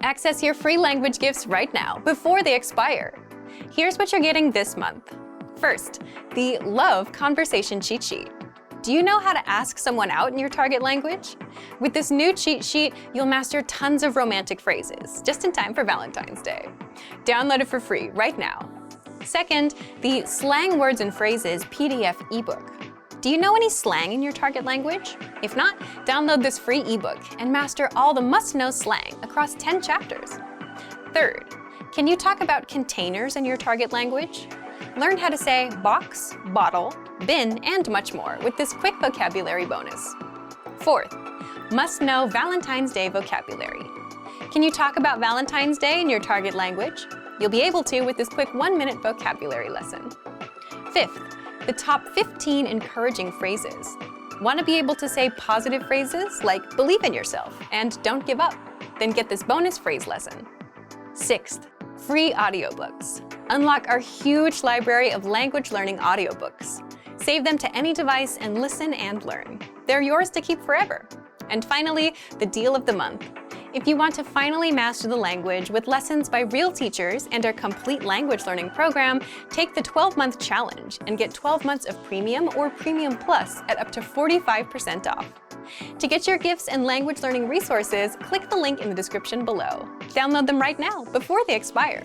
Access your free language gifts right now before they expire. Here's what you're getting this month. First, the Love Conversation Cheat Sheet. Do you know how to ask someone out in your target language? With this new cheat sheet, you'll master tons of romantic phrases, just in time for Valentine's Day. Download it for free right now. Second, the Slang Words and Phrases PDF ebook. Do you know any slang in your target language? If not, download this free ebook and master all the must-know slang across 10 chapters. Third, can you talk about containers in your target language? Learn how to say box, bottle, bin, and much more with this quick vocabulary bonus. Fourth, must-know Valentine's Day vocabulary. Can you talk about Valentine's Day in your target language? You'll be able to with this quick 1-minute vocabulary lesson. Fifth, the top 15 encouraging phrases. Want to be able to say positive phrases like believe in yourself and don't give up? Then get this bonus phrase lesson. Sixth, free audiobooks. Unlock our huge library of language learning audiobooks. Save them to any device and listen and learn. They're yours to keep forever. And finally, the deal of the month. If you want to finally master the language with lessons by real teachers and our complete language learning program, take the 12-month challenge and get 12 months of Premium or Premium Plus at up to 45% off. To get your gifts and language learning resources, click the link in the description below. Download them right now before they expire.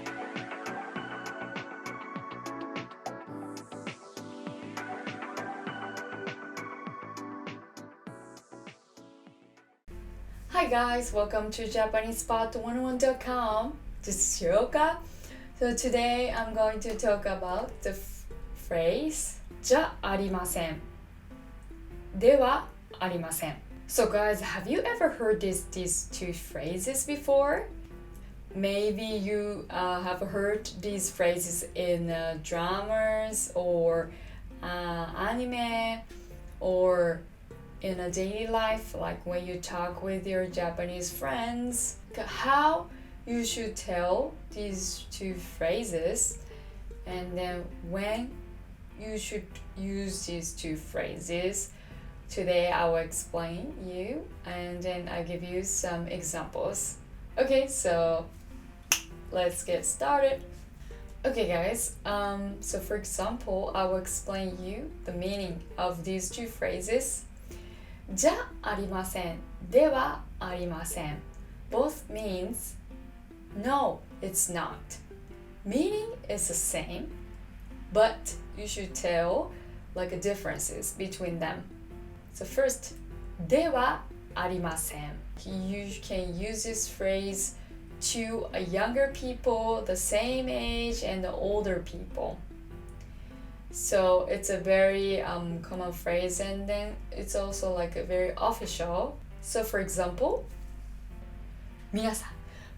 Hi guys, welcome to JapanesePod101.com. This is Shiroka. So today I'm going to talk about the phrase じゃありませんではありません. So guys, have you ever heard these two phrases before? Maybe you have heard these phrases in dramas or anime or in a daily life, like when you talk with your Japanese friends. How you should tell these two phrases, and then when you should use these two phrases. Today I will explain you, and then I'll give you some examples. Okay, so let's get started. Okay guys, so for example, I will explain you the meaning of these two phrases. じゃありませんではありません both means no, it's not. Meaning is the same, but you should tell like differences between them. So first, ではありません You can use this phrase to younger people, the same age, and the older people. So it's a very common phrase, and then it's also like a very official. So for example, 皆さん、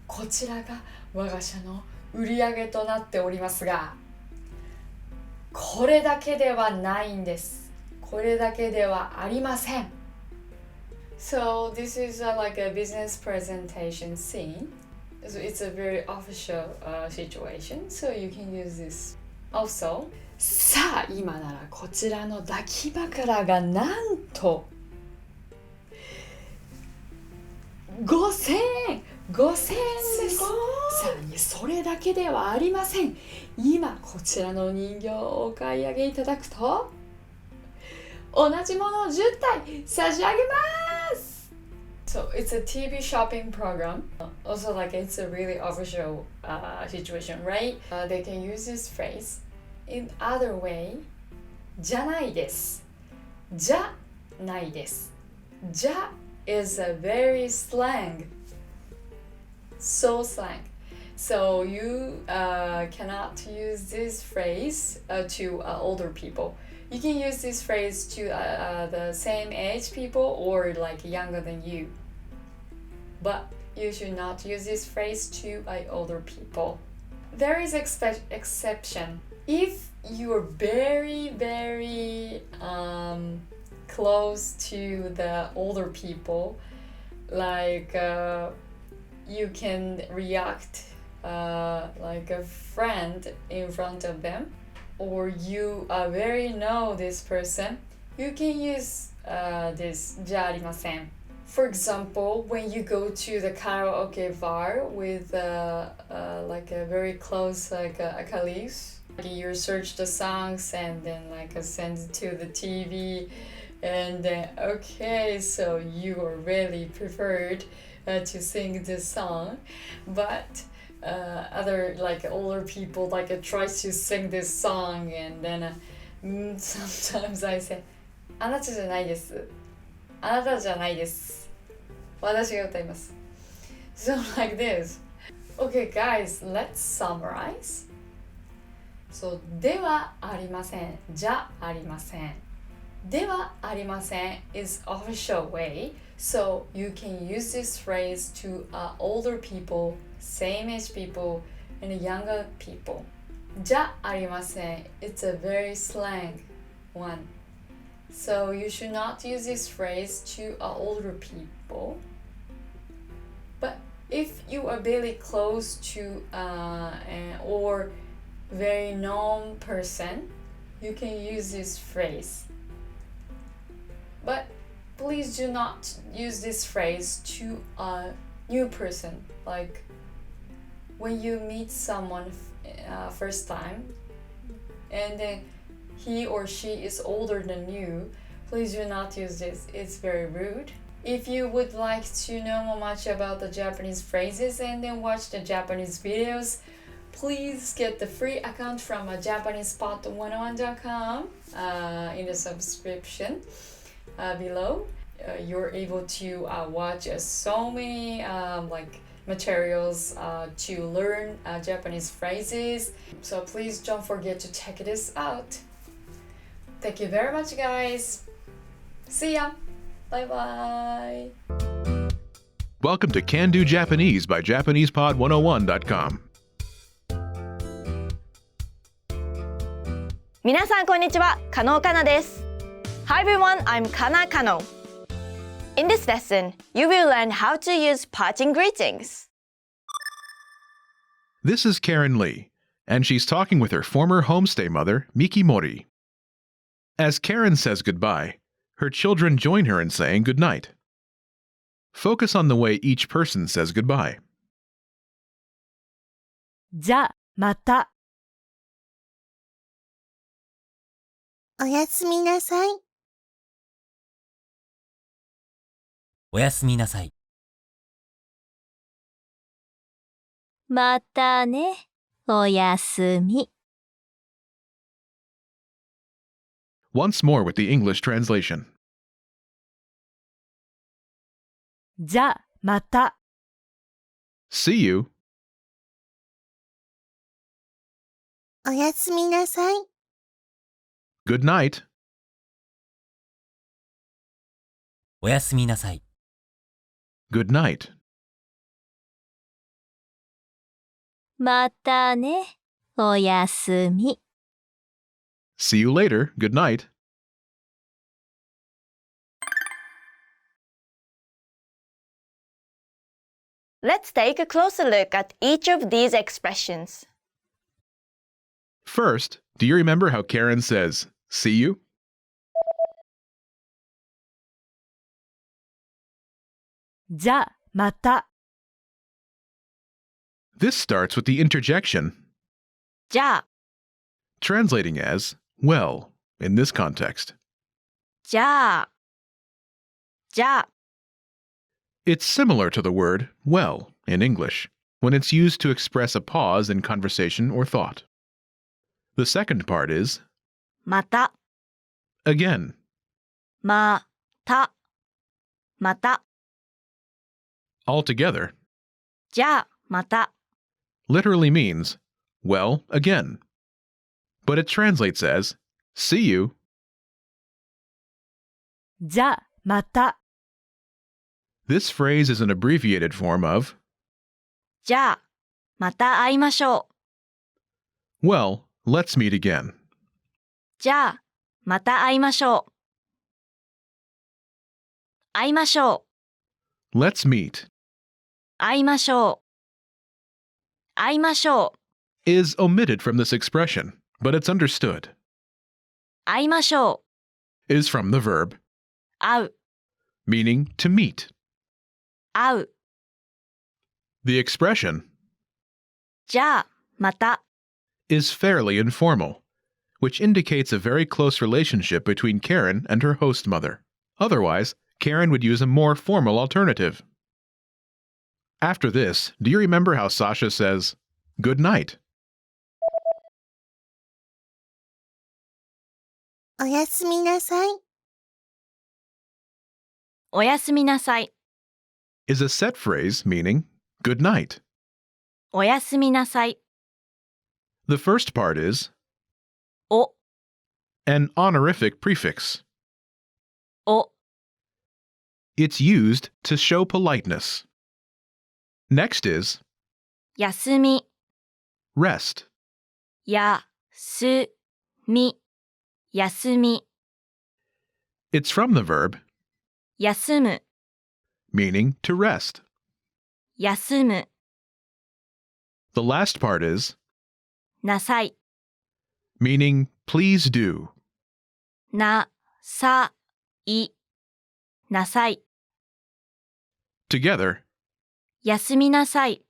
こちらが我が社の売り上げとなっておりますが、これだけではないんです。これだけではありません。So this is like a business presentation scene. So it's a very official situation, so you can use this. Also, さあ今ならこちらの抱き枕がなんと5000円です。さらにそれだけではありません。今こちらの人形をお買い上げいただくと同じものを10体差し上げます。So it's a TV shopping program. Also, like it's a really official situation, right? They can use this phrase in other way. じゃないです。じゃないです。じゃ is a very slang. So slang. So you cannot use this phrase to older people. You can use this phrase to the same age people or like younger than you. But you should not use this phrase to older people. There is exception. If you're very, very close to the older people, like you can react like a friend in front of them, or you very know this person, you can use this じゃありません For example, when you go to the karaoke bar with like a very close colleagues, you search the songs and then send it to the TV, and then okay, so you are really preferred to sing this song, but other older people tries to sing this song, and then sometimes I say あなたじゃないです。あなたじゃないです。私が歌います。So like this. Okay guys, let's summarize. So ではありません。じゃありません。ではありません is official way, so you can use this phrase to older people, same age people, and younger people. じゃありません it's a very slang one. So you should not use this phrase to older people. But if you are really close to or very known person, you can use this phrase. But please do not use this phrase to a new person. Like when you meet someone first time and then he or she is older than you, please do not use this. It's very rude. If you would like to know more much about the Japanese phrases and then watch the Japanese videos, please get the free account from JapanesePod101.com in the subscription below. You're able to watch so many materials to learn Japanese phrases. So please don't forget to check this out. Thank you very much, guys. See ya. Bye bye. Welcome to Can Do Japanese by JapanesePod101.com. 皆さんこんにちは、加納かなです。Hi everyone, I'm Kana Kano. In this lesson, you will learn how to use parting greetings. This is Karen Lee, and she's talking with her former homestay mother, Miki Mori. As Karen says goodbye, her children join her in saying goodnight. Focus on the way each person says goodbye. じゃ、また。おやすみなさい。おやすみなさい。またね。おやすみ。Once more with the English translation. じゃ、また。See you. おやすみなさい。Good night. おやすみなさい。Good night. またね。おやすみ。See you later. Good night. Let's take a closer look at each of these expressions. First, do you remember how Karen says, see you? じゃ、また。This starts with the interjection, じゃ、 translating as, well, in this context. じゃあ。じゃあ。 It's similar to the word well in English, when it's used to express a pause in conversation or thought. The second part is, また。 again. また。また。 Altogether, じゃあ、また。 literally means, well, again. But it translates as, see you. じゃあ、また。 This phrase is an abbreviated form of, じゃあ、また会いましょう。 well, let's meet again. じゃあ、また会いましょう。会いましょう。 Let's meet 会いましょう。会いましょう。 is omitted from this expression, but it's understood. 会いましょう。 Is from the verb, 会う。 meaning to meet, 会う。 The expression じゃあ、また。 is fairly informal, which indicates a very close relationship between Karen and her host mother. Otherwise, Karen would use a more formal alternative. After this, do you remember how Sasha says, "Good night"? おやすみなさい。おやすみなさい。 is a set phrase meaning good night. おやすみなさい。 The first part is お、 an honorific prefix. お、 It's used to show politeness. Next is 休み。 rest. や、す、み。休み。 It's from the verb 休む。 meaning to rest. 休む。 The last part is なさい。 meaning please do. な、さ、い。なさい。 Together 休みなさい。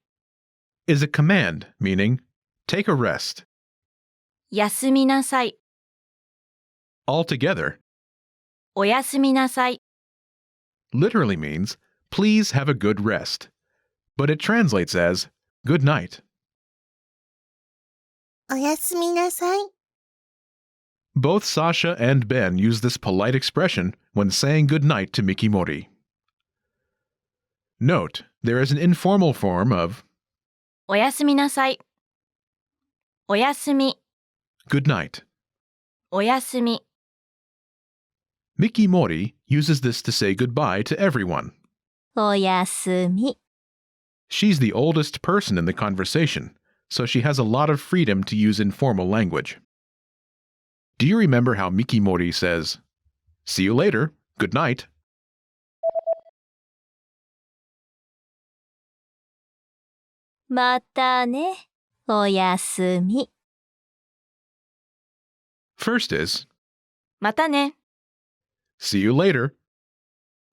is a command meaning take a rest. 休みなさい。 Altogether おやすみなさい。 literally means please have a good rest, but it translates as good night. おやすみなさい。 Both Sasha and Ben use this polite expression when saying good night to Mikimori. Note, there is an informal form of おやすみなさい。おやすみ。 good night. おやすみ。 Mikimori uses this to say goodbye to everyone. おやすみ。 She's the oldest person in the conversation, so she has a lot of freedom to use informal language. Do you remember how Mikimori says, "See you later, good night"? またね。おやすみ。 First is, またね。 "See you later."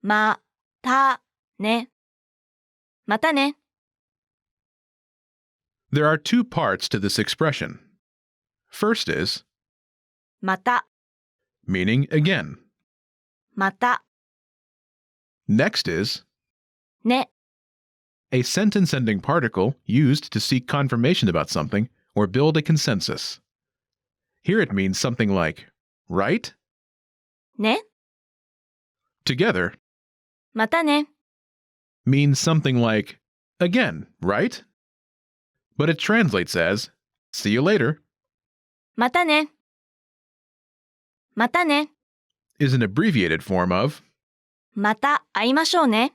またね。またね。 There are two parts to this expression. First is, また。 meaning again. また。 Next is, ね。 a sentence-ending particle used to seek confirmation about something or build a consensus. Here it means something like, right? ね。 Together またね。 means something like, again, right? But it translates as, see you later, またね。またね。 is an abbreviated form of, また会いましょうね。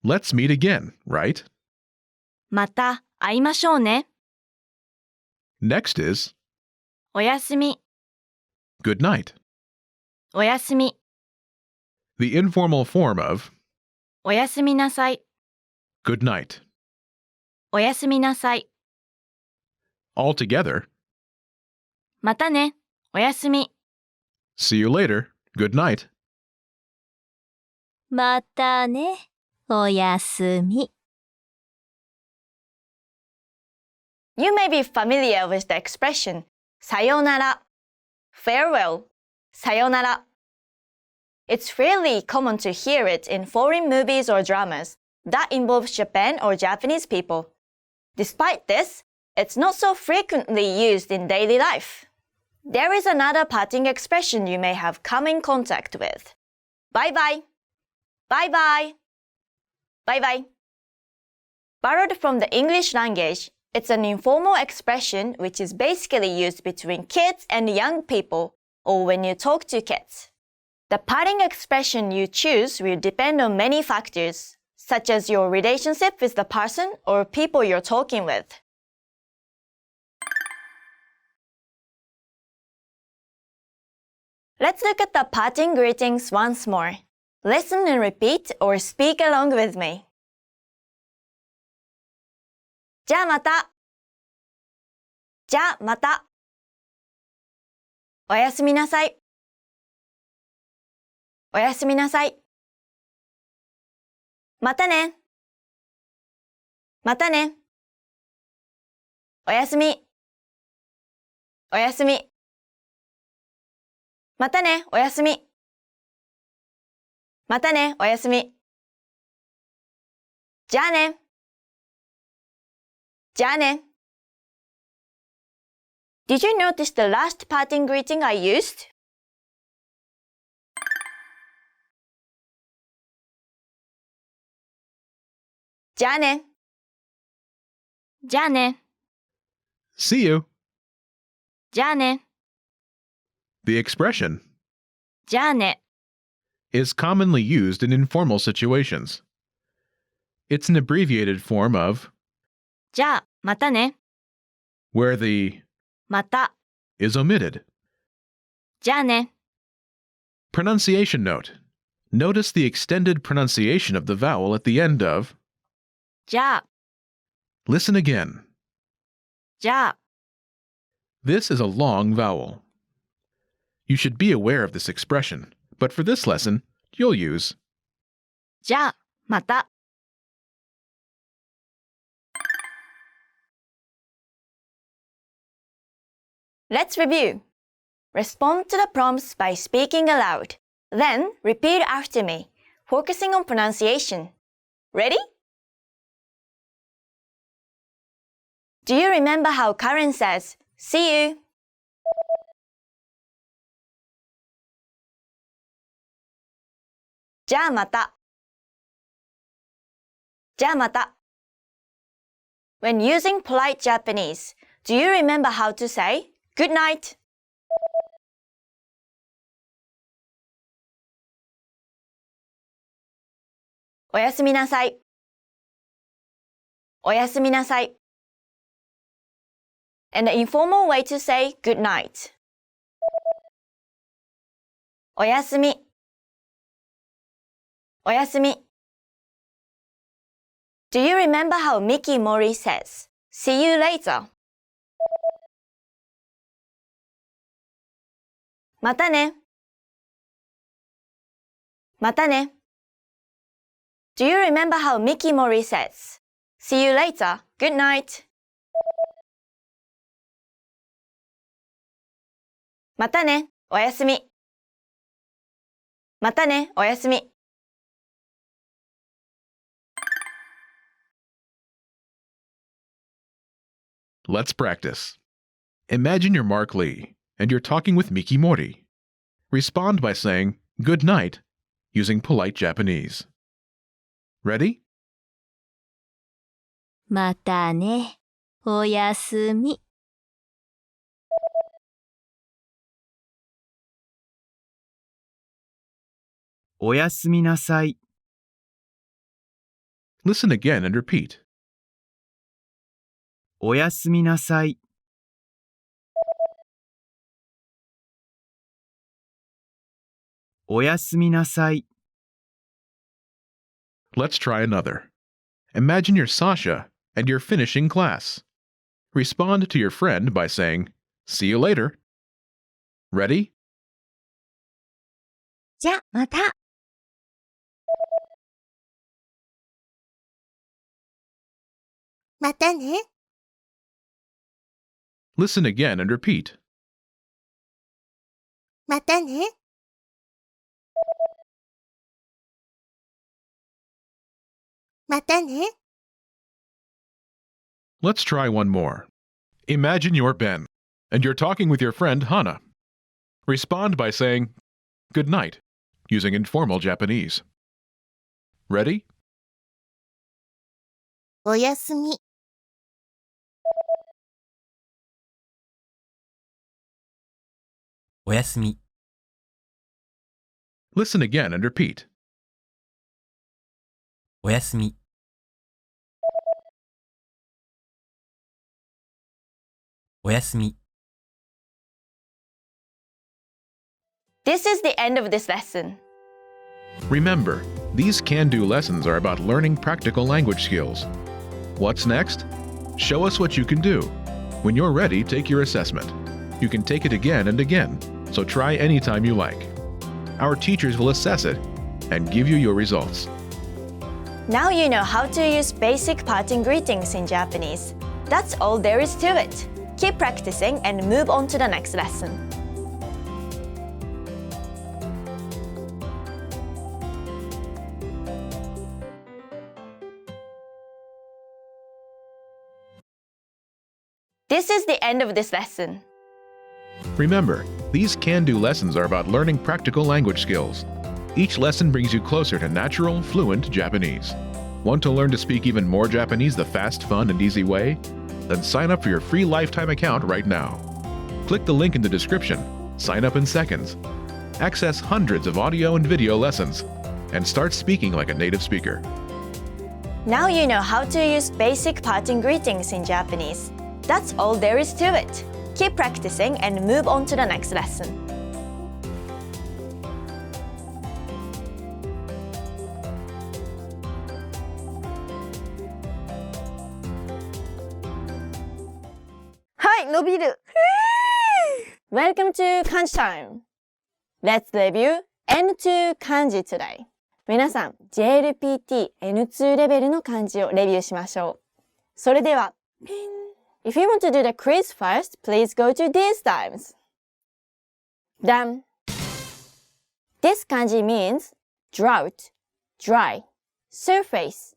let's meet again, right? また会いましょうね。 Next is, おやすみ。 good night, おやすみ。 the informal form of, おやすみなさい。 good night. おやすみなさい。 Altogether, またね。おやすみ。 see you later, good night. またね。おやすみ。 You may be familiar with the expression さよなら farewell さよなら It's fairly common to hear it in foreign movies or dramas that involve Japan or Japanese people. Despite this, it's not so frequently used in daily life. There is another parting expression you may have come in contact with. Bye bye. Bye bye. Bye bye. Borrowed from the English language, it's an informal expression which is basically used between kids and young people or when you talk to kids. The parting expression you choose will depend on many factors, such as your relationship with the person or people you're talking with. Let's look at the parting greetings once more. Listen and repeat or speak along with me. じゃあまた。じゃあまた。おやすみなさい。おやすみなさい。またね。またね。おやすみ。おやすみ。またね、おやすみ。またね、おやすみ。じゃあね。じゃあね。Did you notice the last parting greeting I used? じゃあね。じゃあね。See you. じゃあね。The expression じゃあね。 is commonly used in informal situations. It's an abbreviated form of じゃあ、またね。 where the また。 is omitted. じゃあね。 Pronunciation note. Notice the extended pronunciation of the vowel at the end of じゃあ、 listen again. じゃあ。 This is a long vowel. You should be aware of this expression, but for this lesson, you'll use じゃあ、また。Let's review. Respond to the prompts by speaking aloud. Then repeat after me, focusing on pronunciation. Ready? Do you remember how Karen says, "See you"? じゃあまた。じゃあまた。When using polite Japanese, do you remember how to say good night? おやすみなさい。おやすみなさい。And the informal way to say good night. おやすみ。おやすみ。Do you remember how Mickey Mori says, "See you later"? またね。またね。Do you remember how Mickey Mori says, "See you later, good night"? またね、おやすみ。またね、おやすみ。Let's practice. Imagine you're Mark Lee, and you're talking with Miki Mori. Respond by saying good night using polite Japanese. Ready? またね。おやすみ。おやすみなさい。 Listen again and repeat. おやすみなさい。おやすみなさい。 Let's try another. Imagine you're Sasha and you're finishing class. Respond to your friend by saying, "See you later." Ready? じゃ、また。またね。 Listen again and repeat. またね。またね。 Let's try one more. Imagine you're Ben, and you're talking with your friend Hana. Respond by saying, "Good night," using informal Japanese. Ready? おやすみ。おやすみ。 Listen again and repeat. おやすみ。おやすみ。 This is the end of this lesson. Remember, these can-do lessons are about learning practical language skills. What's next? Show us what you can do. When you're ready, take your assessment. You can take it again and again, so try anytime you like. Our teachers will assess it and give you your results. Now you know how to use basic parting greetings in Japanese. That's all there is to it. Keep practicing and move on to the next lesson. This is the end of this lesson. Remember, these can-do lessons are about learning practical language skills. Each lesson brings you closer to natural, fluent Japanese. Want to learn to speak even more Japanese the fast, fun, and easy way? Then sign up for your free lifetime account right now. Click the link in the description, sign up in seconds, access hundreds of audio and video lessons, and start speaking like a native speaker. Now you know how to use basic parting greetings in Japanese. That's all there is to it. Keep practicing and move on to the next lesson. Hi, 伸びる Welcome to Kanji Time. Let's review N2 漢字 today. 皆さん、JLPT N2 レベルの漢字をレビューしましょう。それでは、If you want to do the quiz first, please go to these times. Done. This kanji means drought, dry, surface,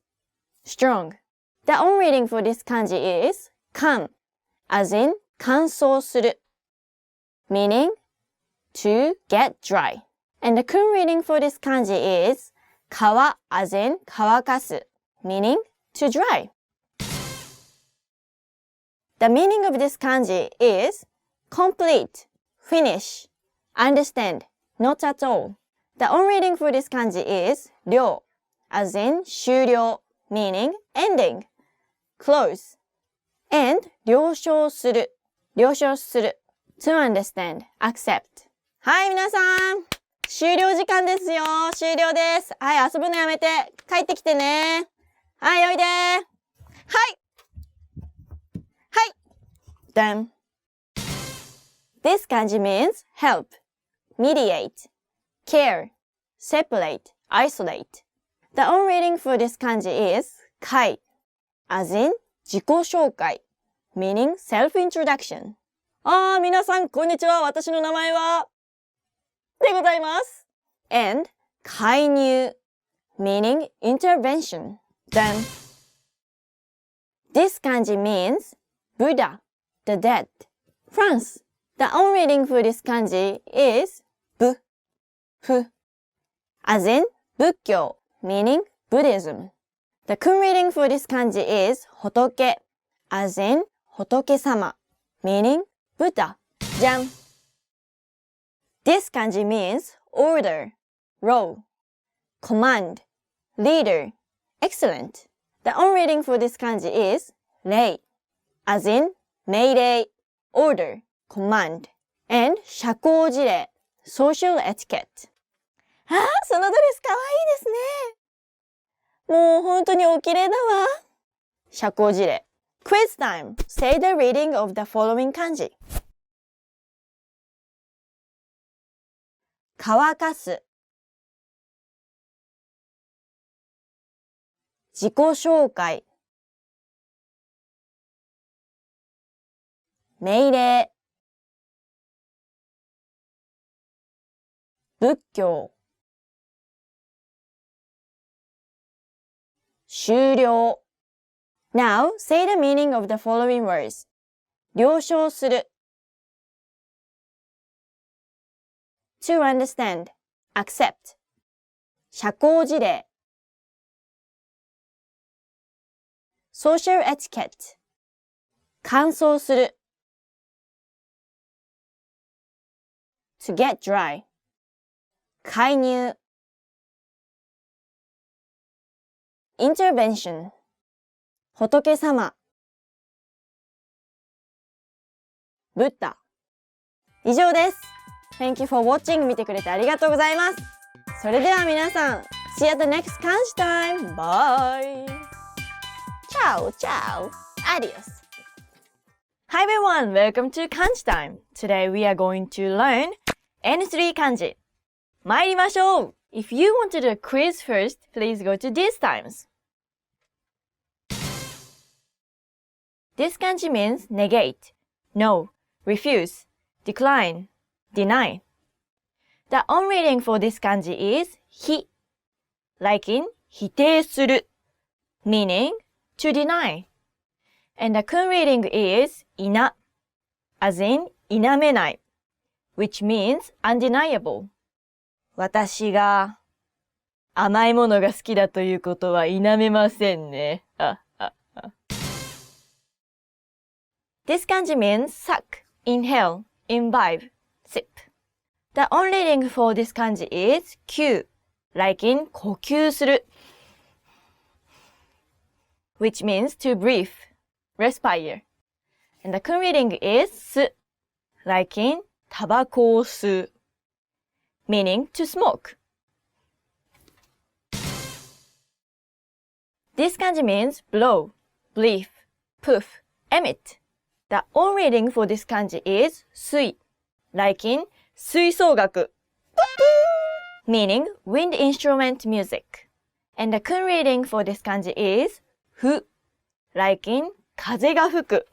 strong. The on reading for this kanji is kan, as in 乾燥する, meaning to get dry. And the kun reading for this kanji is 乾, as in 乾かす, meaning to dry. The meaning of this kanji is complete, finish, understand, not at all. The on reading for this kanji is 了, as in 終了, meaning ending, close. And 了承する, 了承する, to understand, accept. はい、皆さん、終了時間ですよ。終了です。はい、遊ぶのやめて帰ってきてね。はい、おいで。はい。Done. This kanji means help, mediate, care, separate, isolate. The on reading for this kanji is kai, as in 自己紹介, meaning self-introduction. 皆さん、こんにちは。私の名前はでございます。And 介入, meaning intervention. Done. This kanji means Buddha, the dead. France. The on reading for this kanji is ぶ, ふ, as in 仏教, meaning Buddhism. The kun reading for this kanji is 仏, as in 仏様, meaning Buddha. じゃん. This kanji means order, role, command, leader, excellent. The on reading for this kanji is 礼, as in 命令, order, command, and 社交辞令, social etiquette. そのドレスかわいいですね。もう本当にお綺麗だわ。社交辞令。Quiz time. Say the reading of the following kanji. 乾かす。自己紹介。命令。仏教。終了。Now, say the meaning of the following words. 了承する。To understand, accept. 社交辞令。social etiquette. 乾燥する。to get dry. 介入。intervention. 仏様。ブッダ。以上です。Thank you for watching. 見てくれてありがとうございます。それでは皆さん、See you at the next Kanji time. Bye. Ciao, ciao. Adios. Hi everyone, welcome to Kanji time. Today we are going to learn N3 kanji. 参りましょう。If you want to do a quiz first, please go to these times. This kanji means negate, no, refuse, decline, deny. The on reading for this kanji is hi, like in 否定する, meaning to deny. And the kun reading is いな, as in 否めない, which means undeniable. 私が甘いものが好きだということは否めませんね。This kanji means suck, inhale, imbibe, sip. The on reading for this kanji is 吸, like in 呼吸する, which means to breathe, respire. And the kun reading is す, like in タバコを吸う, meaning to smoke. This kanji means blow, breathe, puff, emit. The on reading for this kanji is 水, like in 吹奏楽, meaning wind instrument music. And the kun reading for this kanji is ふ, like in 風が吹く,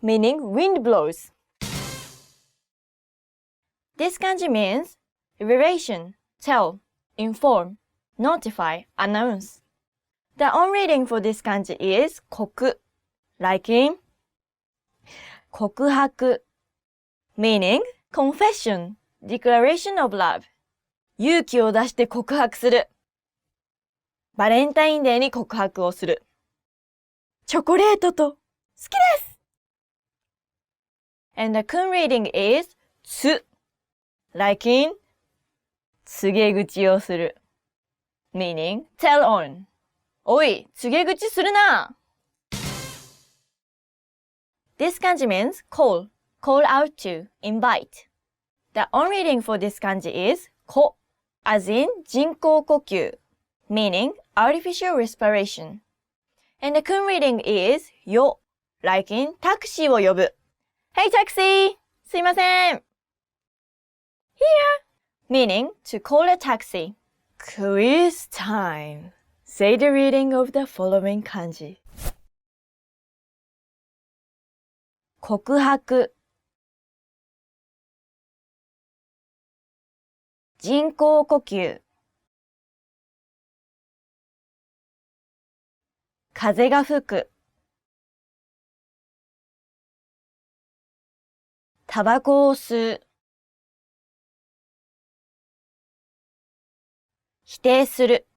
meaning wind blows. This kanji means revelation, tell, inform, notify, announce. The on reading for this kanji is 告, like in 告白, meaning confession, declaration of love. 勇気を出して告白する。バレンタインデーに告白をする。チョコレートと好きです。And the kun reading is つ, like in 告げ口をする。meaning tell on. おい、告げ口するな。This kanji means call, call out to, invite. The on reading for this kanji is こ, as in 人工呼吸, meaning artificial respiration. And the kun reading is よ, like in タクシーを呼ぶ。Hey taxi! すいません。Here! Meaning to call a taxi. Quiz time. Say the reading of the following kanji. 告白。人工呼吸。風が吹く。タバコを吸う。否定する。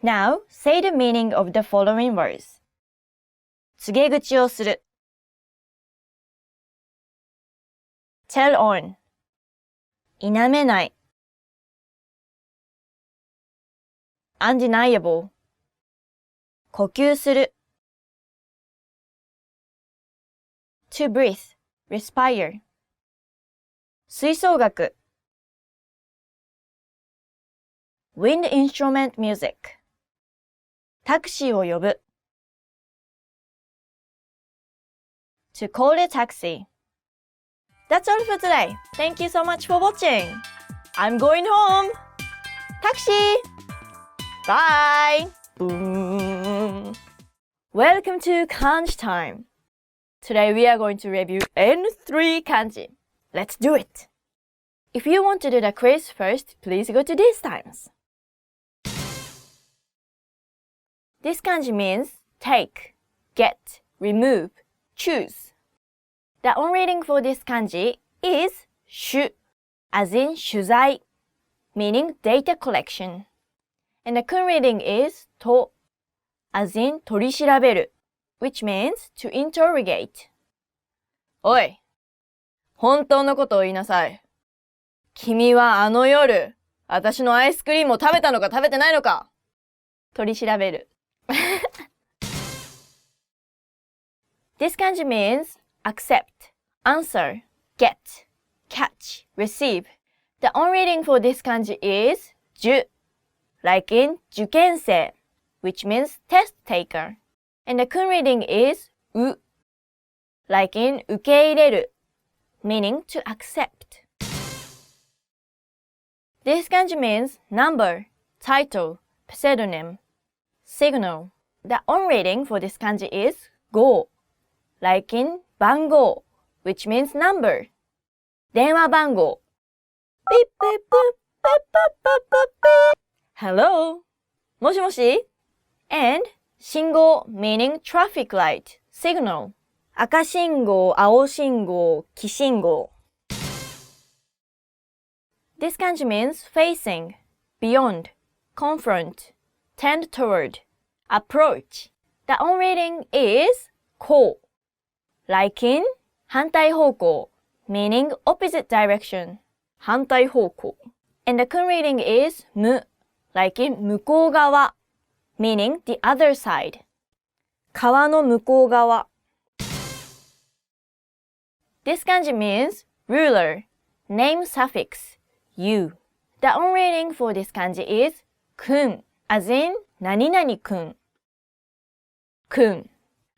Now, say the meaning of the following words. 告げ口をする。tell on. 否めない。undeniable. 呼吸する。to breathe, respire. 吹奏楽。wind instrument music. タクシーを呼ぶ。to call a taxi. That's all for today. Thank you so much for watching. I'm going home. Taxi! Bye! Boom! Welcome to kanji time. Today we are going to review N3 kanji. Let's do it. If you want to do the quiz first, please go to these times. This kanji means take, get, remove, choose. The on reading for this kanji is 取, as in 取材, meaning data collection. And the kun reading is と, as in 取り調べる, which means to interrogate. おい、本当のことを言いなさい。君はあの夜、私のアイスクリームを食べたのか食べてないのか。取り調べる。This kanji means accept, answer, get, catch, receive. The on reading for this kanji is 受, like in 受験生, which means test taker. And the kun reading is う, like in 受け入れる, meaning to accept. This kanji means number, title, pseudonym, signal, The on reading for this kanji is go, like in 番号 which means number. 電話番号 beep beep boop beep boop boop boop beep. Hello もしもし and 信号 meaning traffic light, signal. 赤信号、青信号、黄信号 This kanji means facing, beyond, confront, tend toward, approach. The on reading is こう like in 反対方向 meaning opposite direction 反対方向 and the kun reading is む like in 向こう側 meaning the other side 川の向こう側 This kanji means ruler, name suffix, you. The on reading for this kanji is kun, as in 何々kun. Kun,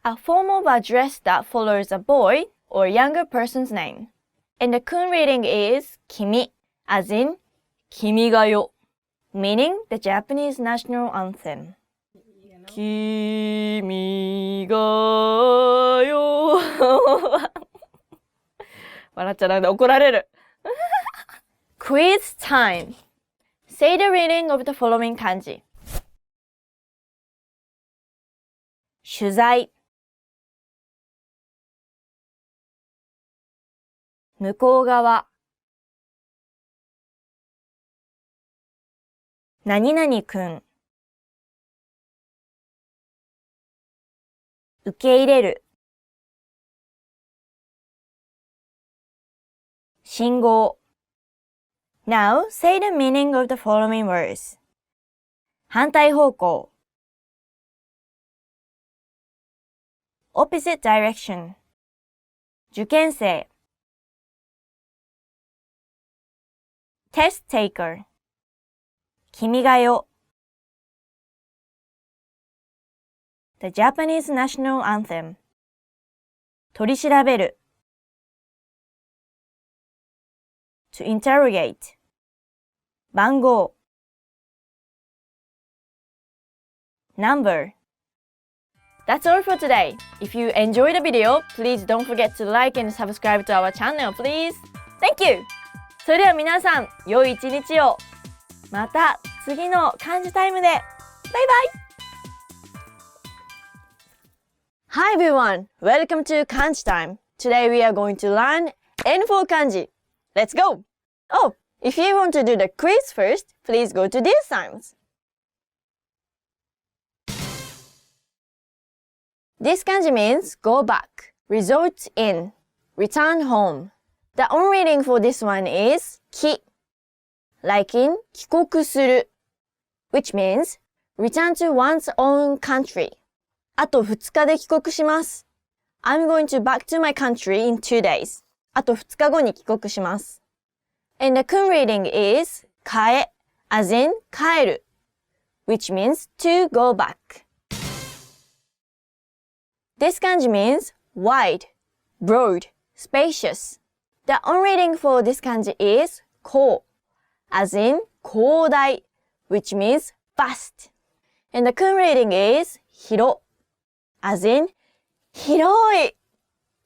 a form of address that follows a boy or younger person's name. And the kun reading is 君, as in 君が代, meaning the Japanese national anthem. 君が代笑っちゃダメだ、怒られる。Quiz time. Say the reading of the following kanji. 取材向こう側何々くん受け入れる信号 Now say the meaning of the following words 反対方向 opposite direction 受験生 test taker 君が代 The Japanese national anthem 取り調べる to interrogate 番号 number That's all for today. If you enjoyed the video, please don't forget to like and subscribe to our channel, please. Thank you! それでは皆さん、良い一日を。また次の漢字タイムで。バイバイ Hi everyone! Welcome to Kanji time. Today we are going to learn N4 kanji. Let's go! Oh, if you want to do the quiz first, please go to these signs. This kanji means go back, resort in, return home. The on reading for this one is 帰 like in 帰国する which means return to one's own country. あと2日で帰国します。I'm going to back to my country in 2 days. あと2日後に帰国します。And the kun reading is 帰 as in 帰る which means to go back. This kanji means wide, broad, spacious. The on reading for this kanji is 広 as in 広大 which means vast. And the kun reading is 広 as in 広い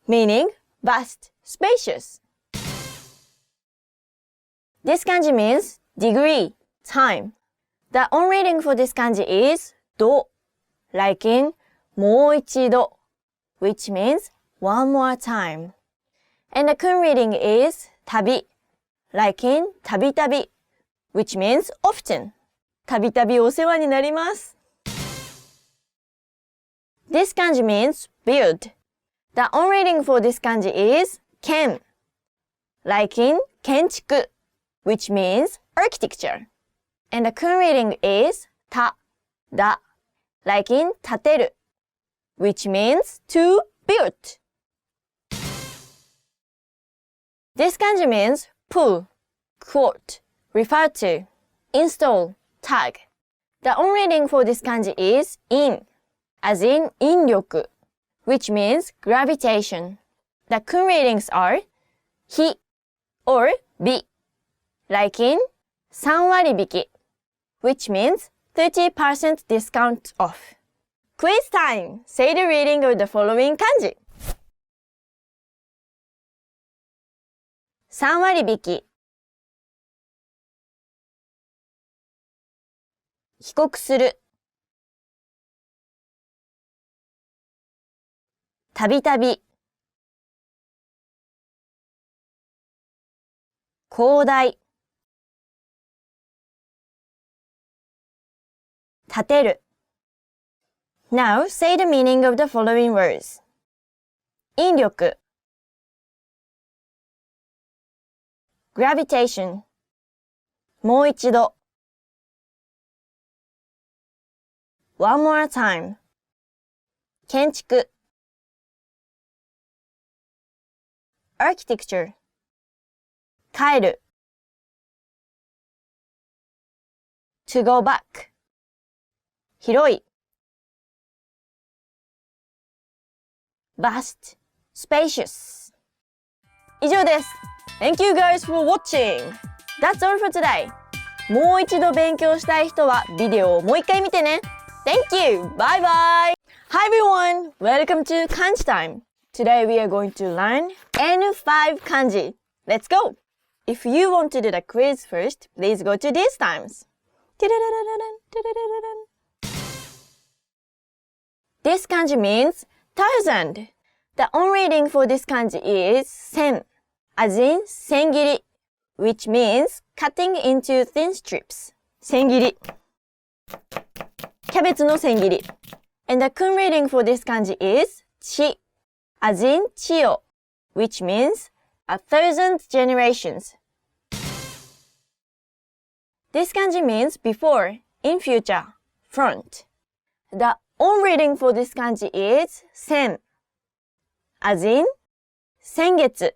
meaning vast, spacious. This kanji means degree, time. The on reading for this kanji is ど like in もう一度 which means one more time. And the kun reading is 旅 like in たびたび which means often. たびたびお世話になります。This kanji means build. The on reading for this kanji is 建 like in 建築 which means architecture. And the kun reading is た だ like in 建てる which means to build. This kanji means pull, quote, refer to, install, tag. The on reading for this kanji is in, as in 引力 which means gravitation. The kun readings are ひ or び like in 3割引き which means 30% discount off. Quiz time! Say the reading of the following 漢字。3割引き。帰国する。たびたび。広大。立てる。Now say the meaning of the following words. 引力 gravitation もう一度 one more time 建築 architecture 帰る to go back 広いvast, spacious 以上です Thank you guys for watching! That's all for today! もう一度勉強したい人はビデオをもう一回見てね Thank you! Bye bye! Hi everyone! Welcome to Kanji time! Today we are going to learn N5 kanji. Let's go! If you want to do the quiz first, please go to these times. This kanji means 1000. The on reading for this kanji is 1000, as in 千切り, which means cutting into thin strips. 千切り. キャベツの千切り. And the kun reading for this kanji is 千, as in 千代, which means 1000 generations. This kanji means before, in future, front. The on reading for this kanji is 千, as in 先月,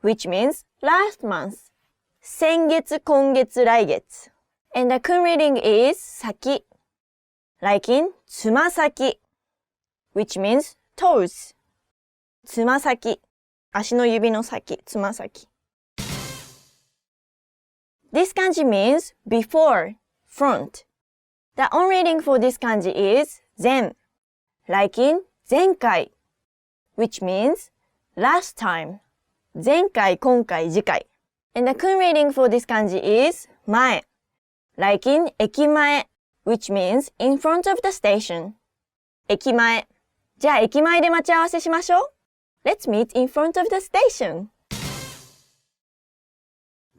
which means last month. 先月、今月、来月. And the kun reading is 先, like in つま先, which means toes. つま先, 足の指の先、つま先. This kanji means before, front. The on reading for this kanji is 前, like in 前回, which means last time. 前回、今回、次回. And the kun reading for this kanji is 前, like in 駅前, which means in front of the station. 駅前. じゃあ駅前で待ち合わせしましょう. Let's meet in front of the station.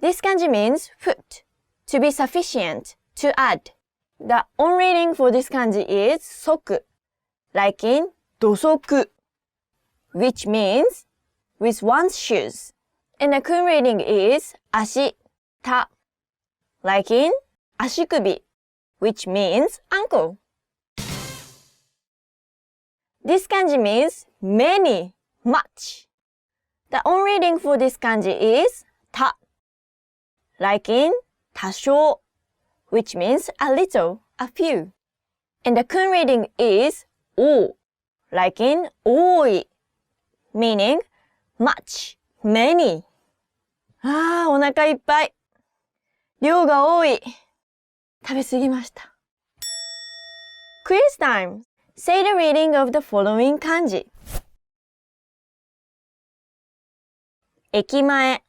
This kanji means foot, to be sufficient, to add. The on reading for this kanji is 足, like in 土足, which means with one's shoes. And the kun reading is 足, た, like in 足首, which means ankle. This kanji means many, much. The on reading for this kanji is た, like in 多少, which means a little, a few. And the kun reading is 多, like in 多い, meaning much, many. お腹いっぱい。量が多い。食べ過ぎました。Quiz time! Say the reading of the following 漢字。駅前。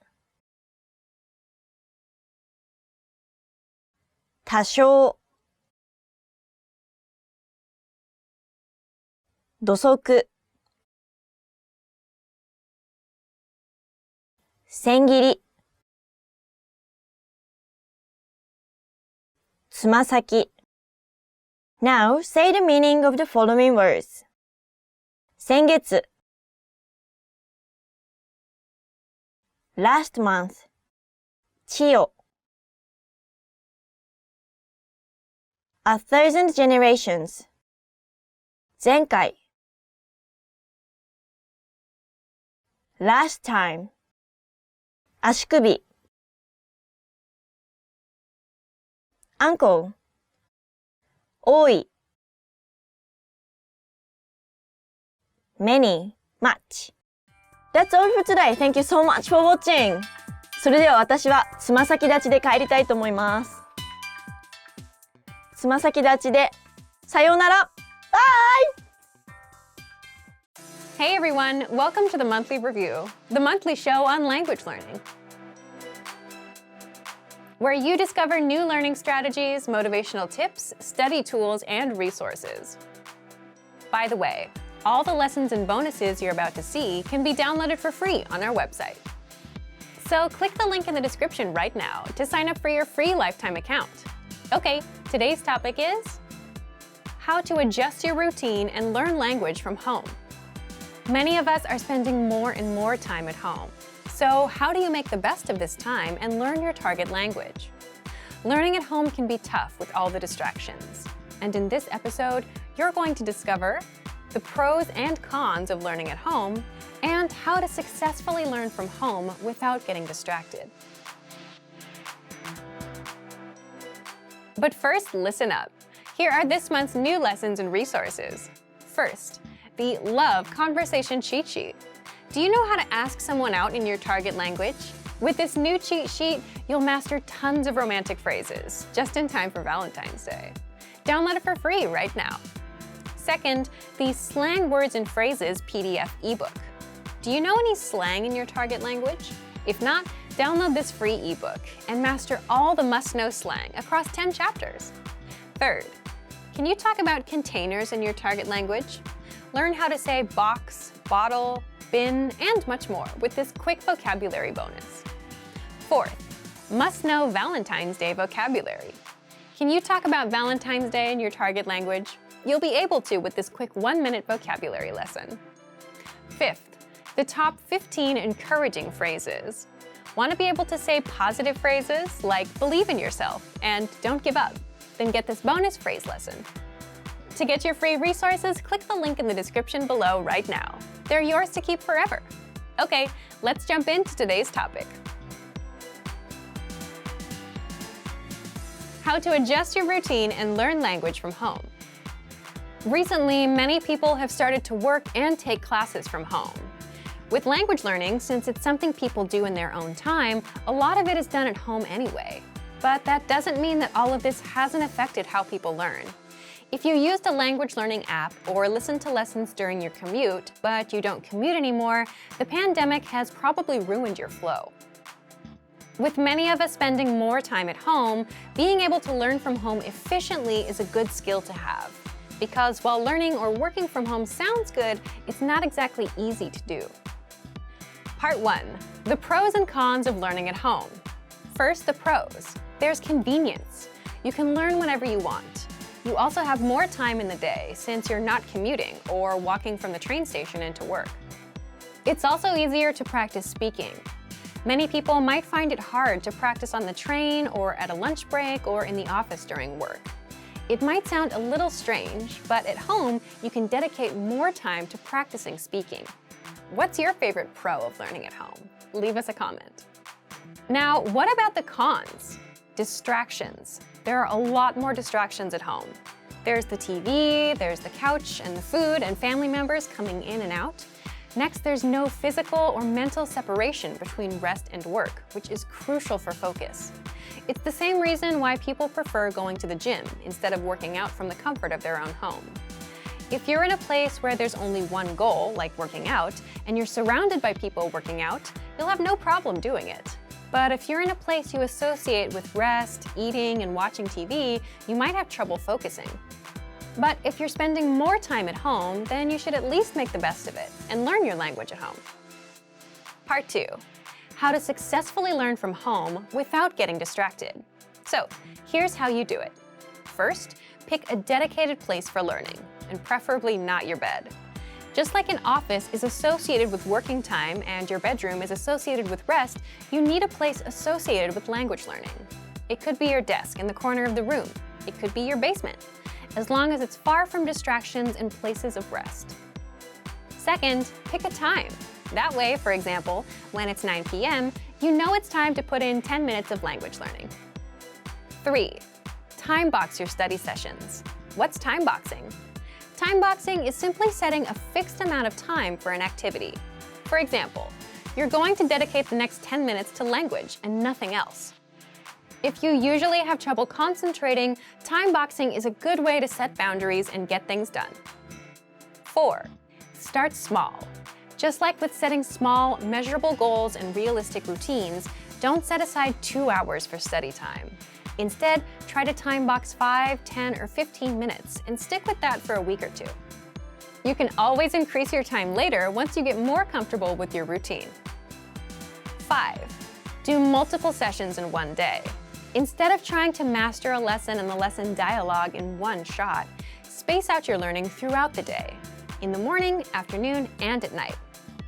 多少。土足。千切り。つま先。Now say the meaning of the following words. 先月。last month. 千代。1,000 generations. 前回。last time. 足首。ankle. 多い。many, much. That's all for today. Thank you so much for watching. それでは私はつま先立ちで帰りたいと思います。つま先立ちでさようなら。バイバイ。Bye! Hey everyone, welcome to the Monthly Review, the monthly show on language learning, where you discover new learning strategies, motivational tips, study tools, and resources. By the way, all the lessons and bonuses you're about to see can be downloaded for free on our website. So click the link in the description right now to sign up for your free lifetime account. Okay, today's topic is how to adjust your routine and learn language from home. Many of us are spending more and more time at home. So how do you make the best of this time and learn your target language? Learning at home can be tough with all the distractions. And in this episode, you're going to discover the pros and cons of learning at home and how to successfully learn from home without getting distracted. But first, listen up. Here are this month's new lessons and resources. First, the Love Conversation Cheat Sheet. Do you know how to ask someone out in your target language? With this new cheat sheet, you'll master tons of romantic phrases, just in time for Valentine's Day. Download it for free right now. Second, the Slang Words and Phrases PDF ebook. Do you know any slang in your target language? If not, download this free ebook and master all the must-know slang across 10 chapters. Third, can you talk about containers in your target language? Learn how to say box, bottle, bin, and much more with this quick vocabulary bonus. Fourth, must-know Valentine's Day vocabulary. Can you talk about Valentine's Day in your target language? You'll be able to with this quick 1-minute vocabulary lesson. Fifth, the top 15 encouraging phrases. Want to be able to say positive phrases like believe in yourself and don't give up? Then get this bonus phrase lesson. To get your free resources, click the link in the description below right now. They're yours to keep forever. Okay, let's jump into today's topic. How to adjust your routine and learn language from home. Recently, many people have started to work and take classes from home. With language learning, since it's something people do in their own time, a lot of it is done at home anyway. But that doesn't mean that all of this hasn't affected how people learn. If you used a language learning app or listened to lessons during your commute, but you don't commute anymore, the pandemic has probably ruined your flow. With many of us spending more time at home, being able to learn from home efficiently is a good skill to have. Because while learning or working from home sounds good, it's not exactly easy to do. Part 1. The pros and cons of learning at home. First, the pros. There's convenience. You can learn whenever you want. You also have more time in the day since you're not commuting or walking from the train station into work. It's also easier to practice speaking. Many people might find it hard to practice on the train or at a lunch break or in the office during work. It might sound a little strange, but at home, you can dedicate more time to practicing speaking. What's your favorite pro of learning at home? Leave us a comment. Now, what about the cons? Distractions. There are a lot more distractions at home. There's the TV, there's the couch and the food and family members coming in and out. Next, there's no physical or mental separation between rest and work, which is crucial for focus. It's the same reason why people prefer going to the gym instead of working out from the comfort of their own home. If you're in a place where there's only one goal, like working out, and you're surrounded by people working out, you'll have no problem doing it. But if you're in a place you associate with rest, eating, and watching TV, you might have trouble focusing. But if you're spending more time at home, then you should at least make the best of it and learn your language at home. Part 2. How to successfully learn from home without getting distracted. So, here's how you do it. First, pick a dedicated place for learning, and preferably not your bed. Just like an office is associated with working time and your bedroom is associated with rest, you need a place associated with language learning. It could be your desk in the corner of the room. It could be your basement, as long as it's far from distractions and places of rest. Second, pick a time. That way, for example, when it's 9 p.m., you know it's time to put in 10 minutes of language learning. 3. Time box your study sessions. What's time boxing? Time boxing is simply setting a fixed amount of time for an activity. For example, you're going to dedicate the next 10 minutes to language and nothing else. If you usually have trouble concentrating, time boxing is a good way to set boundaries and get things done. 4. Start small. Just like with setting small, measurable goals and realistic routines, don't set aside 2 hours for study time. Instead, try to time box 5, 10, or 15 minutes and stick with that for a week or 2. You can always increase your time later once you get more comfortable with your routine. 5. Do multiple sessions in one day. Instead of trying to master a lesson and the lesson dialogue in one shot, space out your learning throughout the day, in the morning, afternoon, and at night.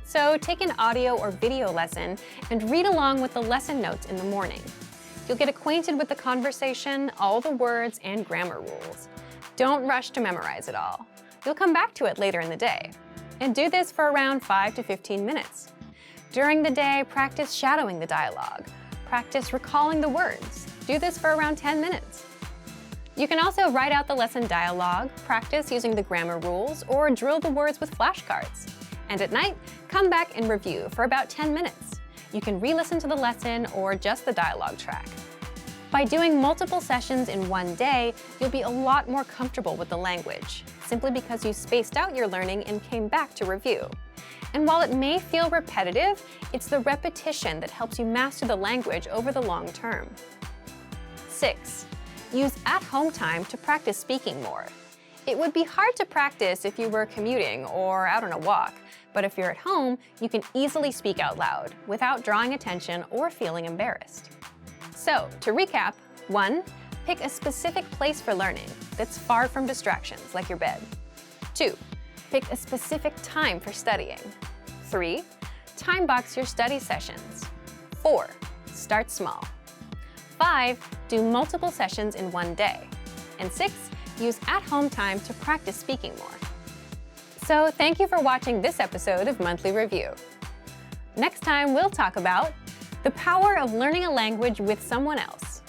So take an audio or video lesson and read along with the lesson notes in the morning. You'll get acquainted with the conversation, all the words, and grammar rules. Don't rush to memorize it all. You'll come back to it later in the day. And do this for around 5 to 15 minutes. During the day, practice shadowing the dialogue. Practice recalling the words. Do this for around 10 minutes. You can also write out the lesson dialogue, practice using the grammar rules, or drill the words with flashcards. And at night, come back and review for about 10 minutes. You can re-listen to the lesson or just the dialogue track. By doing multiple sessions in one day, you'll be a lot more comfortable with the language, simply because you spaced out your learning and came back to review. And while it may feel repetitive, it's the repetition that helps you master the language over the long term. 6. Use at-home time to practice speaking more. It would be hard to practice if you were commuting or out on a walk, but if you're at home, you can easily speak out loud without drawing attention or feeling embarrassed. So, to recap, 1. Pick a specific place for learning that's far from distractions like your bed. 2. Pick a specific time for studying. 3. Time box your study sessions. 4. Start small. 5. Do multiple sessions in one day. And 6. Use at-home time to practice speaking more. So thank you for watching this episode of Monthly Review. Next time, we'll talk about the power of learning a language with someone else.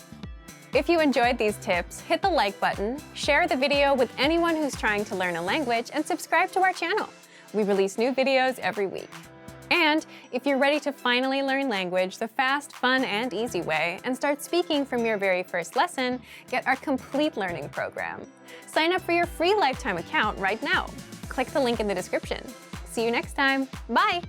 If you enjoyed these tips, hit the like button, share the video with anyone who's trying to learn a language, and subscribe to our channel. We release new videos every week. And if you're ready to finally learn language the fast, fun, and easy way and start speaking from your very first lesson, get our complete learning program. Sign up for your free lifetime account right now. Click the link in the description. See you next time. Bye!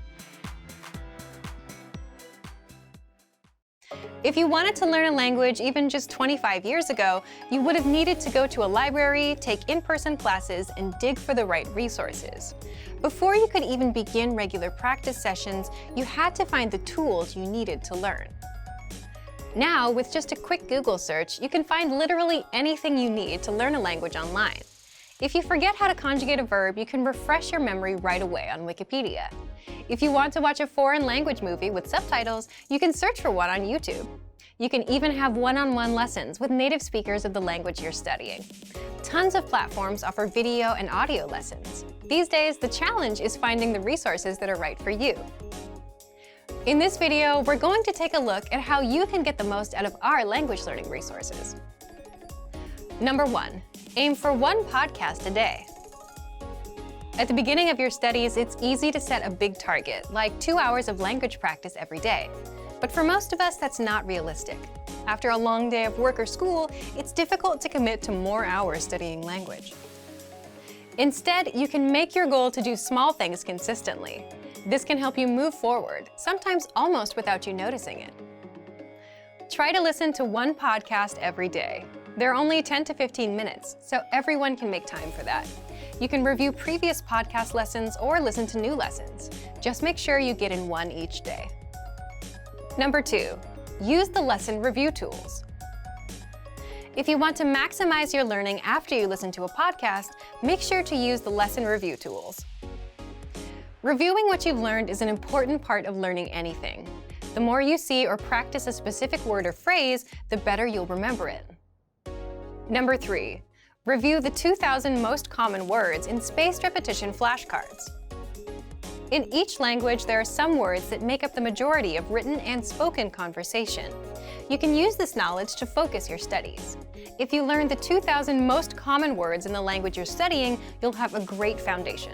If you wanted to learn a language even just 25 years ago, you would have needed to go to a library, take in-person classes, and dig for the right resources. Before you could even begin regular practice sessions, you had to find the tools you needed to learn. Now, with just a quick Google search, you can find literally anything you need to learn a language online. If you forget how to conjugate a verb, you can refresh your memory right away on Wikipedia. If you want to watch a foreign language movie with subtitles, you can search for one on YouTube. You can even have one-on-one lessons with native speakers of the language you're studying. Tons of platforms offer video and audio lessons. These days, the challenge is finding the resources that are right for you. In this video, we're going to take a look at how you can get the most out of our language learning resources. Number 1. Aim for one podcast a day. At the beginning of your studies, it's easy to set a big target, like 2 hours of language practice every day. But for most of us, that's not realistic. After a long day of work or school, it's difficult to commit to more hours studying language. Instead, you can make your goal to do small things consistently. This can help you move forward, sometimes almost without you noticing it. Try to listen to one podcast every day. They're only 10 to 15 minutes, so everyone can make time for that. You can review previous podcast lessons or listen to new lessons. Just make sure you get in one each day. Number 2, use the lesson review tools. If you want to maximize your learning after you listen to a podcast, make sure to use the lesson review tools. Reviewing what you've learned is an important part of learning anything. The more you see or practice a specific word or phrase, the better you'll remember it. Number 3, review the 2,000 most common words in spaced repetition flashcards. In each language, there are some words that make up the majority of written and spoken conversation. You can use this knowledge to focus your studies. If you learn the 2,000 most common words in the language you're studying, you'll have a great foundation.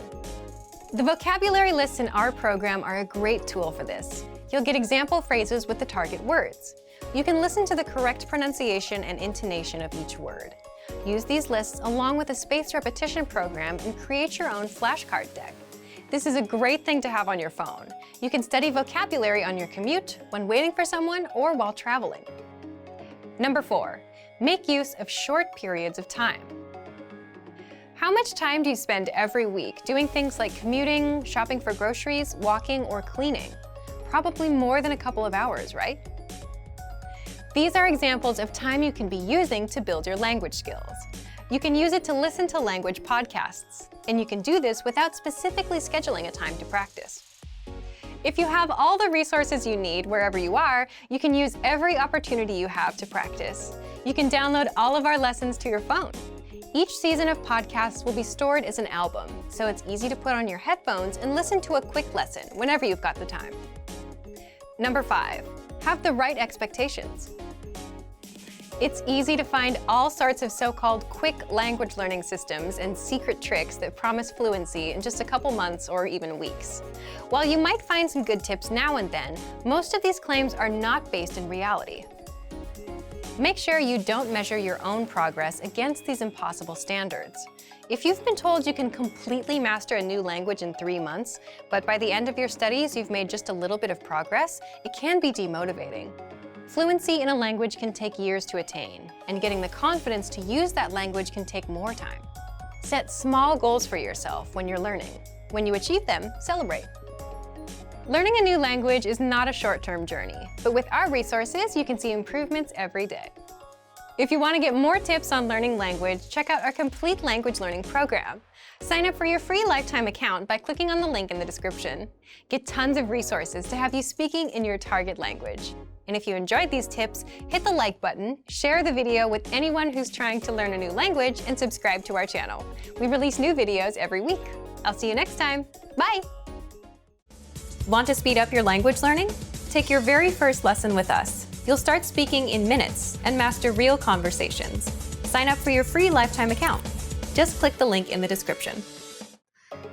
The vocabulary lists in our program are a great tool for this. You'll get example phrases with the target words. You can listen to the correct pronunciation and intonation of each word. Use these lists along with a spaced repetition program and create your own flashcard deck. This is a great thing to have on your phone. You can study vocabulary on your commute, when waiting for someone, or while traveling. Number 4, make use of short periods of time. How much time do you spend every week doing things like commuting, shopping for groceries, walking, or cleaning? Probably more than a couple of hours, right? These are examples of time you can be using to build your language skills. You can use it to listen to language podcasts, and you can do this without specifically scheduling a time to practice. If you have all the resources you need wherever you are, you can use every opportunity you have to practice. You can download all of our lessons to your phone. Each season of podcasts will be stored as an album, so it's easy to put on your headphones and listen to a quick lesson whenever you've got the time. Number 5, have the right expectations. It's easy to find all sorts of so-called quick language learning systems and secret tricks that promise fluency in just a couple months or even weeks. While you might find some good tips now and then, most of these claims are not based in reality. Make sure you don't measure your own progress against these impossible standards. If you've been told you can completely master a new language in 3 months, but by the end of your studies you've made just a little bit of progress, it can be demotivating. Fluency in a language can take years to attain, and getting the confidence to use that language can take more time. Set small goals for yourself when you're learning. When you achieve them, celebrate. Learning a new language is not a short-term journey, but with our resources, you can see improvements every day. If you want to get more tips on learning language, check out our complete language learning program. Sign up for your free lifetime account by clicking on the link in the description. Get tons of resources to have you speaking in your target language. And if you enjoyed these tips, hit the like button, share the video with anyone who's trying to learn a new language, and subscribe to our channel. We release new videos every week. I'll see you next time. Bye! Want to speed up your language learning? Take your very first lesson with us. You'll start speaking in minutes and master real conversations. Sign up for your free lifetime account. Just click the link in the description.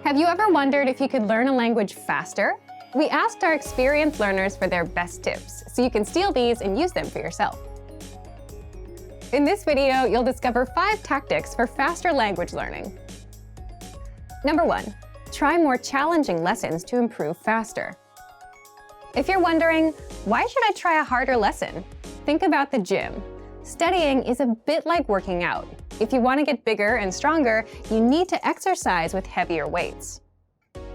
Have you ever wondered if you could learn a language faster? We asked our experienced learners for their best tips, so you can steal these and use them for yourself. In this video, you'll discover 5 tactics for faster language learning. Number 1. Try more challenging lessons to improve faster. If you're wondering, why should I try a harder lesson? Think about the gym. Studying is a bit like working out. If you want to get bigger and stronger, you need to exercise with heavier weights.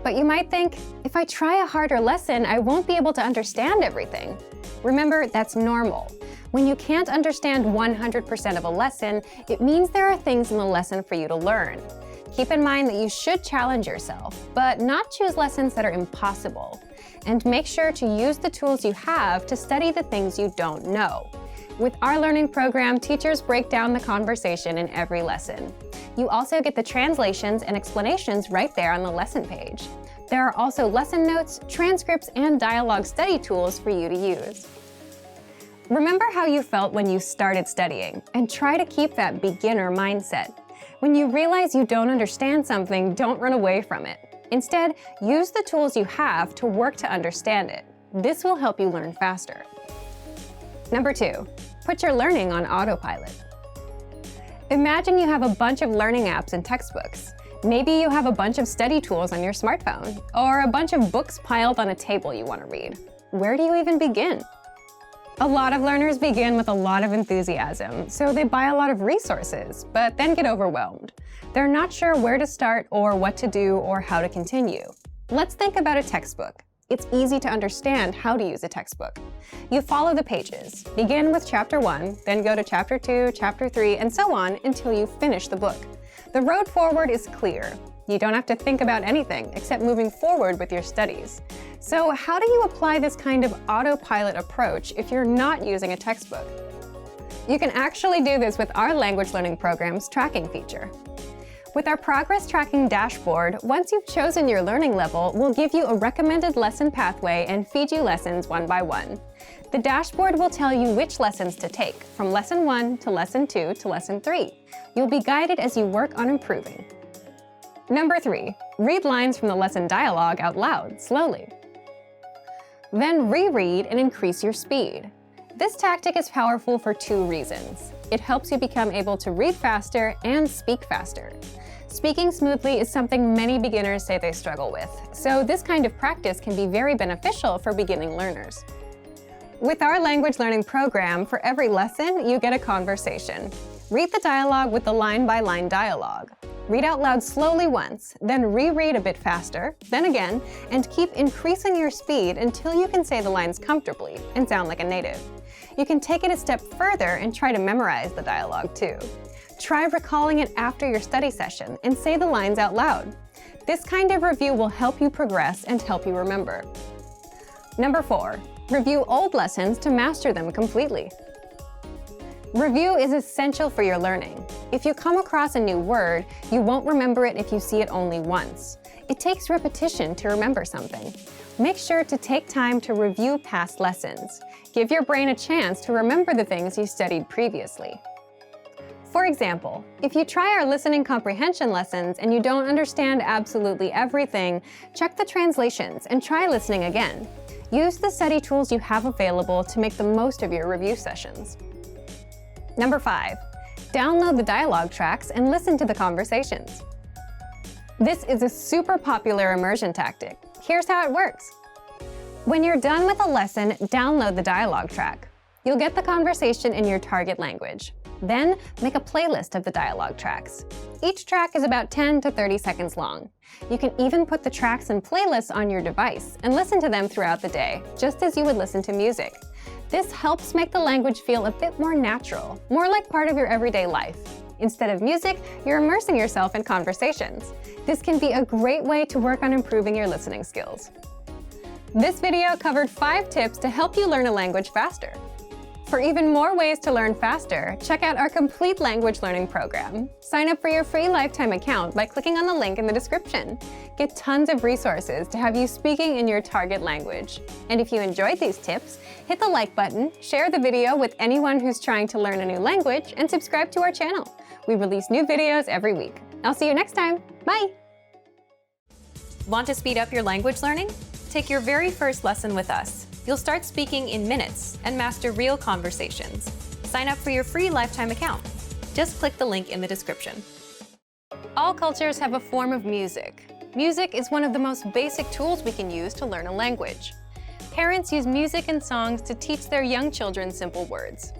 But you might think, if I try a harder lesson, I won't be able to understand everything. Remember, that's normal. When you can't understand 100% of a lesson, it means there are things in the lesson for you to learn. Keep in mind that you should challenge yourself, but not choose lessons that are impossible. And make sure to use the tools you have to study the things you don't know. With our learning program, teachers break down the conversation in every lesson. You also get the translations and explanations right there on the lesson page. There are also lesson notes, transcripts, and dialogue study tools for you to use. Remember how you felt when you started studying, and try to keep that beginner mindset. When you realize you don't understand something, don't run away from it. Instead, use the tools you have to work to understand it. This will help you learn faster. Number 2, put your learning on autopilot. Imagine you have a bunch of learning apps and textbooks. Maybe you have a bunch of study tools on your smartphone, or a bunch of books piled on a table you want to read. Where do you even begin? A lot of learners begin with a lot of enthusiasm, so they buy a lot of resources, but then get overwhelmed. They're not sure where to start or what to do or how to continue. Let's think about a textbook. It's easy to understand how to use a textbook. You follow the pages. Begin with chapter 1, then go to chapter 2, chapter 3, and so on until you finish the book. The road forward is clear. You don't have to think about anything except moving forward with your studies. So how do you apply this kind of autopilot approach if you're not using a textbook? You can actually do this with our language learning program's tracking feature. With our progress tracking dashboard, once you've chosen your learning level, we'll give you a recommended lesson pathway and feed you lessons one by one. The dashboard will tell you which lessons to take, from lesson 1 to lesson 2 to lesson 3. You'll be guided as you work on improving. Number 3, read lines from the lesson dialogue out loud, slowly. Then reread and increase your speed. This tactic is powerful for two reasons. It helps you become able to read faster and speak faster. Speaking smoothly is something many beginners say they struggle with, so this kind of practice can be very beneficial for beginning learners. With our language learning program, for every lesson, you get a conversation. Read the dialogue with the line-by-line dialogue. Read out loud slowly once, then reread a bit faster, then again, and keep increasing your speed until you can say the lines comfortably and sound like a native. You can take it a step further and try to memorize the dialogue too. Try recalling it after your study session and say the lines out loud. This kind of review will help you progress and help you remember. Number 4, review old lessons to master them completely. Review is essential for your learning. If you come across a new word, you won't remember it if you see it only once. It takes repetition to remember something. Make sure to take time to review past lessons. Give your brain a chance to remember the things you studied previously. For example, if you try our listening comprehension lessons and you don't understand absolutely everything, check the translations and try listening again. Use the study tools you have available to make the most of your review sessions. Number 5, download the dialogue tracks and listen to the conversations. This is a super popular immersion tactic. Here's how it works. When you're done with a lesson, download the dialogue track. You'll get the conversation in your target language. Then, make a playlist of the dialogue tracks. Each track is about 10 to 30 seconds long. You can even put the tracks and playlists on your device and listen to them throughout the day, just as you would listen to music. This helps make the language feel a bit more natural, more like part of your everyday life. Instead of music, you're immersing yourself in conversations. This can be a great way to work on improving your listening skills. This video covered 5 tips to help you learn a language faster. For even more ways to learn faster, check out our complete language learning program. Sign up for your free lifetime account by clicking on the link in the description. Get tons of resources to have you speaking in your target language. And if you enjoyed these tips, hit the like button, share the video with anyone who's trying to learn a new language, and subscribe to our channel. We release new videos every week. I'll see you next time. Bye! Want to speed up your language learning? Take your very first lesson with us. You'll start speaking in minutes and master real conversations. Sign up for your free lifetime account. Just click the link in the description. All cultures have a form of music. Music is one of the most basic tools we can use to learn a language. Parents use music and songs to teach their young children simple words.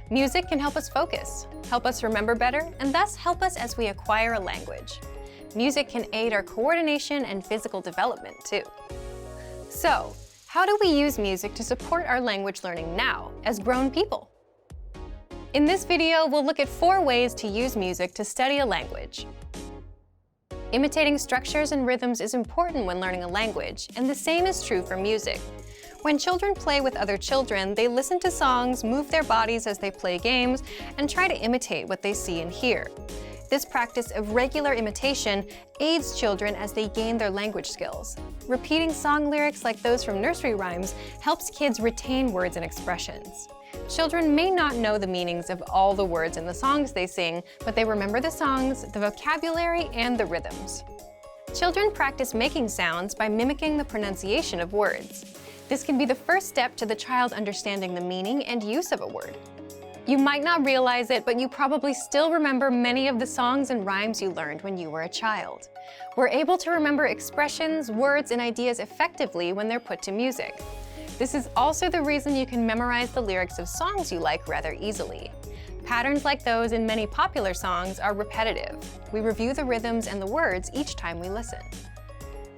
Music can help us focus, help us remember better, and thus help us as we acquire a language. Music can aid our coordination and physical development too. So, how do we use music to support our language learning now, as grown people? In this video, we'll look at 4 ways to use music to study a language. Imitating structures and rhythms is important when learning a language, and the same is true for music. When children play with other children, they listen to songs, move their bodies as they play games, and try to imitate what they see and hear. This practice of regular imitation aids children as they gain their language skills. Repeating song lyrics like those from nursery rhymes helps kids retain words and expressions. Children may not know the meanings of all the words in the songs they sing, but they remember the songs, the vocabulary, and the rhythms. Children practice making sounds by mimicking the pronunciation of words. This can be the first step to the child understanding the meaning and use of a word. You might not realize it, but you probably still remember many of the songs and rhymes you learned when you were a child. We're able to remember expressions, words, and ideas effectively when they're put to music. This is also the reason you can memorize the lyrics of songs you like rather easily. Patterns like those in many popular songs are repetitive. We review the rhythms and the words each time we listen.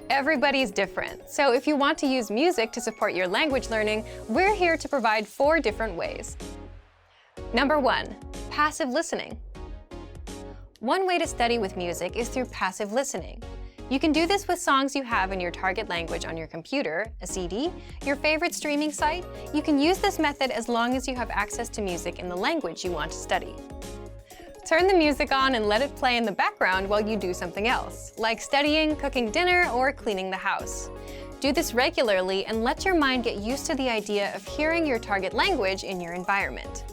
Everybody's different, so if you want to use music to support your language learning, we're here to provide 4 different ways. Number 1, passive listening. One way to study with music is through passive listening. You can do this with songs you have in your target language on your computer, a CD, your favorite streaming site. You can use this method as long as you have access to music in the language you want to study. Turn the music on and let it play in the background while you do something else, like studying, cooking dinner, or cleaning the house. Do this regularly and let your mind get used to the idea of hearing your target language in your environment.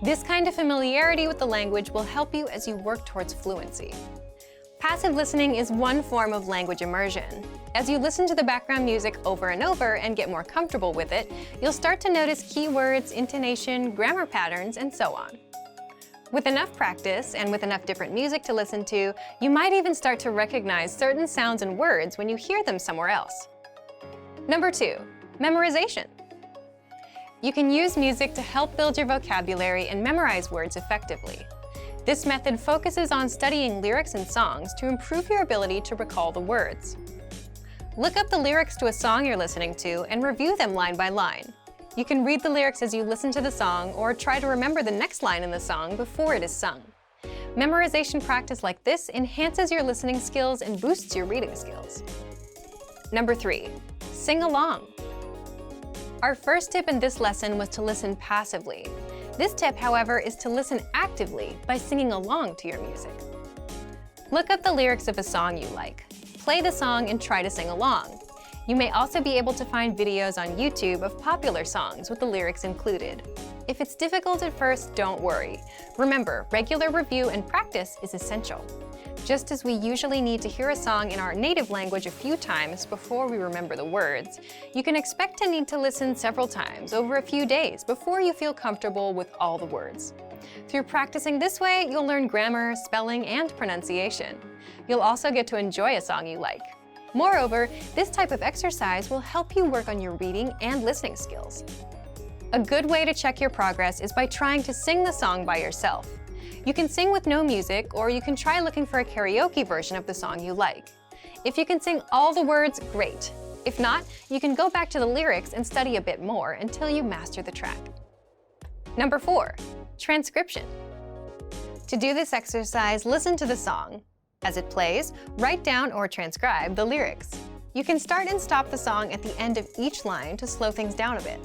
This kind of familiarity with the language will help you as you work towards fluency. Passive listening is one form of language immersion. As you listen to the background music over and over and get more comfortable with it, you'll start to notice keywords, intonation, grammar patterns, and so on. With enough practice and with enough different music to listen to, you might even start to recognize certain sounds and words when you hear them somewhere else. Number 2, memorization. You can use music to help build your vocabulary and memorize words effectively. This method focuses on studying lyrics and songs to improve your ability to recall the words. Look up the lyrics to a song you're listening to and review them line by line. You can read the lyrics as you listen to the song or try to remember the next line in the song before it is sung. Memorization practice like this enhances your listening skills and boosts your reading skills. Number 3, sing along. Our first tip in this lesson was to listen passively. This tip, however, is to listen actively by singing along to your music. Look up the lyrics of a song you like. Play the song and try to sing along. You may also be able to find videos on YouTube of popular songs with the lyrics included. If it's difficult at first, don't worry. Remember, regular review and practice is essential. Just as we usually need to hear a song in our native language a few times before we remember the words, you can expect to need to listen several times over a few days before you feel comfortable with all the words. Through practicing this way, you'll learn grammar, spelling, and pronunciation. You'll also get to enjoy a song you like. Moreover, this type of exercise will help you work on your reading and listening skills. A good way to check your progress is by trying to sing the song by yourself. You can sing with no music, or you can try looking for a karaoke version of the song you like. If you can sing all the words, great. If not, you can go back to the lyrics and study a bit more until you master the track. Number 4, transcription. To do this exercise, listen to the song. As it plays, write down or transcribe the lyrics. You can start and stop the song at the end of each line to slow things down a bit.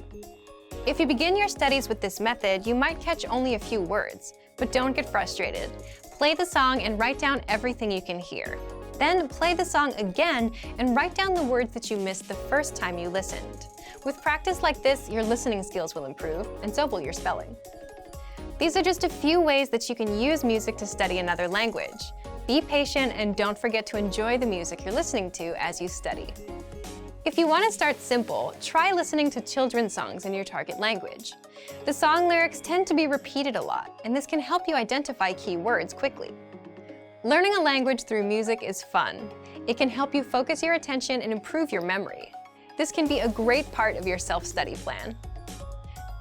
If you begin your studies with this method, you might catch only a few words, but don't get frustrated. Play the song and write down everything you can hear. Then play the song again and write down the words that you missed the first time you listened. With practice like this, your listening skills will improve, and so will your spelling. These are just a few ways that you can use music to study another language. Be patient and don't forget to enjoy the music you're listening to as you study. If you want to start simple, try listening to children's songs in your target language. The song lyrics tend to be repeated a lot, and this can help you identify key words quickly. Learning a language through music is fun. It can help you focus your attention and improve your memory. This can be a great part of your self-study plan.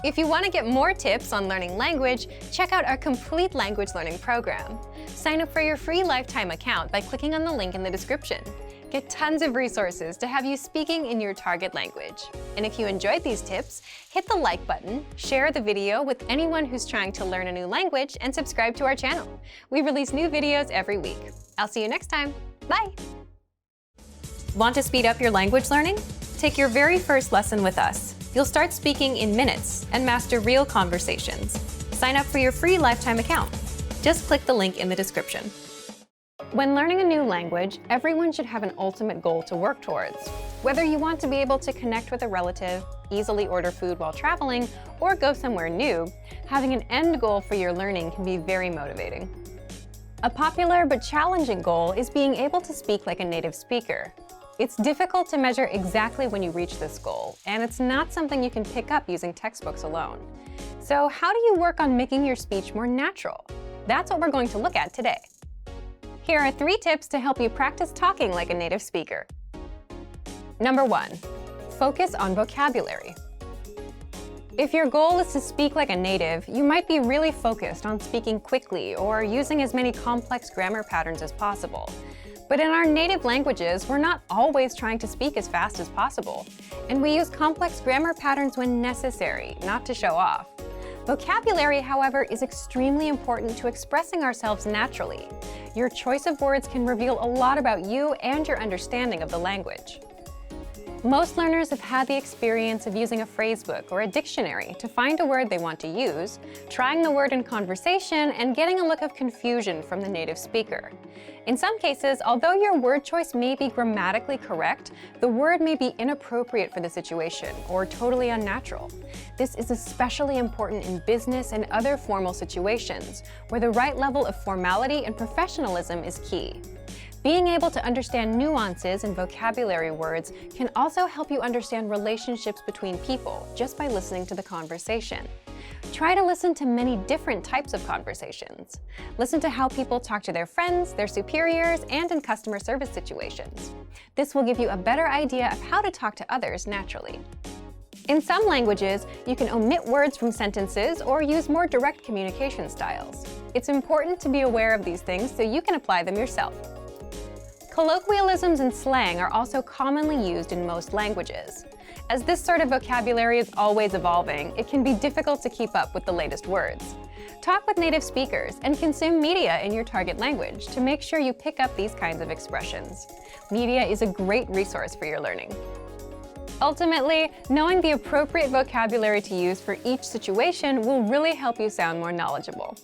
If you want to get more tips on learning language, check out our complete language learning program. Sign up for your free lifetime account by clicking on the link in the description. Get tons of resources to have you speaking in your target language. And if you enjoyed these tips, hit the like button, share the video with anyone who's trying to learn a new language, and subscribe to our channel. We release new videos every week. I'll see you next time. Bye! Want to speed up your language learning? Take your very first lesson with us. You'll start speaking in minutes and master real conversations. Sign up for your free lifetime account. Just click the link in the description. When learning a new language, everyone should have an ultimate goal to work towards. Whether you want to be able to connect with a relative, easily order food while traveling, or go somewhere new, having an end goal for your learning can be very motivating. A popular but challenging goal is being able to speak like a native speaker. It's difficult to measure exactly when you reach this goal, and it's not something you can pick up using textbooks alone. So how do you work on making your speech more natural? That's what we're going to look at today. Here are 3 tips to help you practice talking like a native speaker. Number 1, focus on vocabulary. If your goal is to speak like a native, you might be really focused on speaking quickly or using as many complex grammar patterns as possible. But in our native languages, we're not always trying to speak as fast as possible, and we use complex grammar patterns when necessary, not to show off. Vocabulary, however, is extremely important to expressing ourselves naturally. Your choice of words can reveal a lot about you and your understanding of the language. Most learners have had the experience of using a phrasebook or a dictionary to find a word they want to use, trying the word in conversation, and getting a look of confusion from the native speaker. In some cases, although your word choice may be grammatically correct, the word may be inappropriate for the situation or totally unnatural. This is especially important in business and other formal situations, where the right level of formality and professionalism is key. Being able to understand nuances in vocabulary words can also help you understand relationships between people just by listening to the conversation. Try to listen to many different types of conversations. Listen to how people talk to their friends, their superiors, and in customer service situations. This will give you a better idea of how to talk to others naturally. In some languages, you can omit words from sentences or use more direct communication styles. It's important to be aware of these things so you can apply them yourself. Colloquialisms and slang are also commonly used in most languages. As this sort of vocabulary is always evolving, it can be difficult to keep up with the latest words. Talk with native speakers and consume media in your target language to make sure you pick up these kinds of expressions. Media is a great resource for your learning. Ultimately, knowing the appropriate vocabulary to use for each situation will really help you sound more knowledgeable.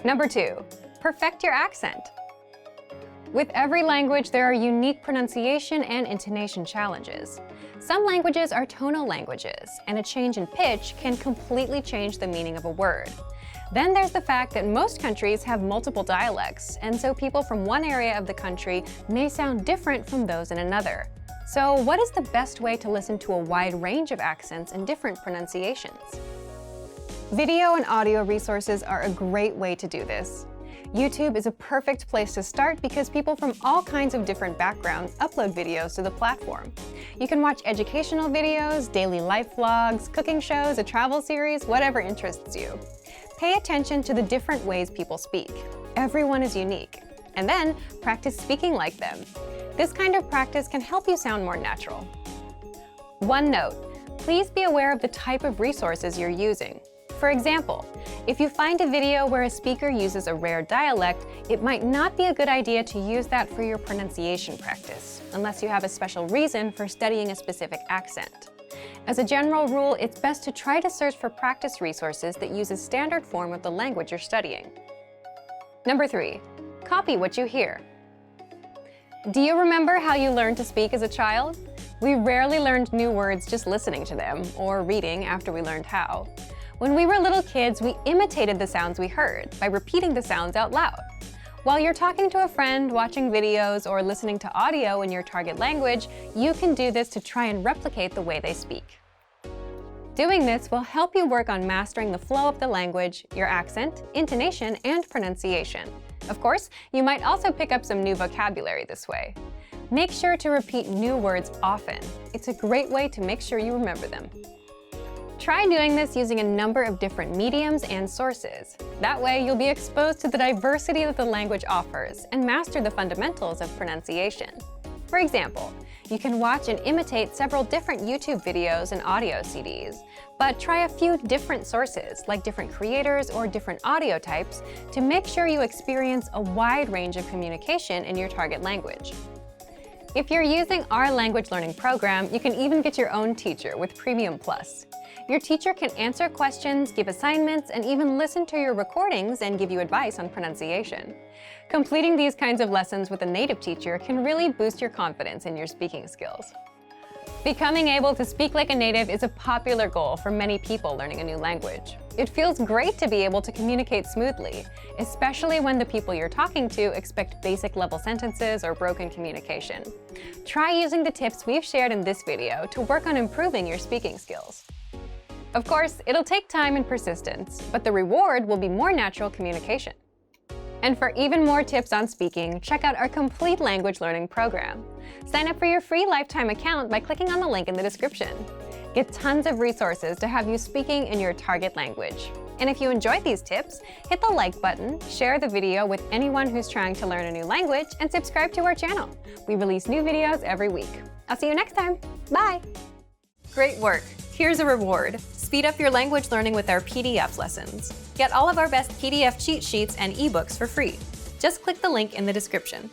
Number 2, perfect your accent. With every language, there are unique pronunciation and intonation challenges. Some languages are tonal languages, and a change in pitch can completely change the meaning of a word. Then there's the fact that most countries have multiple dialects, and so people from one area of the country may sound different from those in another. So what is the best way to listen to a wide range of accents and different pronunciations? Video and audio resources are a great way to do this. YouTube is a perfect place to start because people from all kinds of different backgrounds upload videos to the platform. You can watch educational videos, daily life vlogs, cooking shows, a travel series, whatever interests you. Pay attention to the different ways people speak. Everyone is unique. And then practice speaking like them. This kind of practice can help you sound more natural. One note, please be aware of the type of resources you're using. For example, if you find a video where a speaker uses a rare dialect, it might not be a good idea to use that for your pronunciation practice, unless you have a special reason for studying a specific accent. As a general rule, it's best to try to search for practice resources that use a standard form of the language you're studying. Number 3, copy what you hear. Do you remember how you learned to speak as a child? We rarely learned new words just listening to them, or reading after we learned how. When we were little kids, we imitated the sounds we heard by repeating the sounds out loud. While you're talking to a friend, watching videos, or listening to audio in your target language, you can do this to try and replicate the way they speak. Doing this will help you work on mastering the flow of the language, your accent, intonation, and pronunciation. Of course, you might also pick up some new vocabulary this way. Make sure to repeat new words often. It's a great way to make sure you remember them. Try doing this using a number of different mediums and sources. That way, you'll be exposed to the diversity that the language offers and master the fundamentals of pronunciation. For example, you can watch and imitate several different YouTube videos and audio CDs, but try a few different sources, like different creators or different audio types, to make sure you experience a wide range of communication in your target language. If you're using our language learning program, you can even get your own teacher with Premium Plus. Your teacher can answer questions, give assignments, and even listen to your recordings and give you advice on pronunciation. Completing these kinds of lessons with a native teacher can really boost your confidence in your speaking skills. Becoming able to speak like a native is a popular goal for many people learning a new language. It feels great to be able to communicate smoothly, especially when the people you're talking to expect basic level sentences or broken communication. Try using the tips we've shared in this video to work on improving your speaking skills. Of course, it'll take time and persistence, but the reward will be more natural communication. And for even more tips on speaking, check out our complete language learning program. Sign up for your free lifetime account by clicking on the link in the description. Get tons of resources to have you speaking in your target language. And if you enjoyed these tips, hit the like button, share the video with anyone who's trying to learn a new language, and subscribe to our channel. We release new videos every week. I'll see you next time. Bye! Great work! Here's a reward. Speed up your language learning with our PDF lessons. Get all of our best PDF cheat sheets and ebooks for free. Just click the link in the description.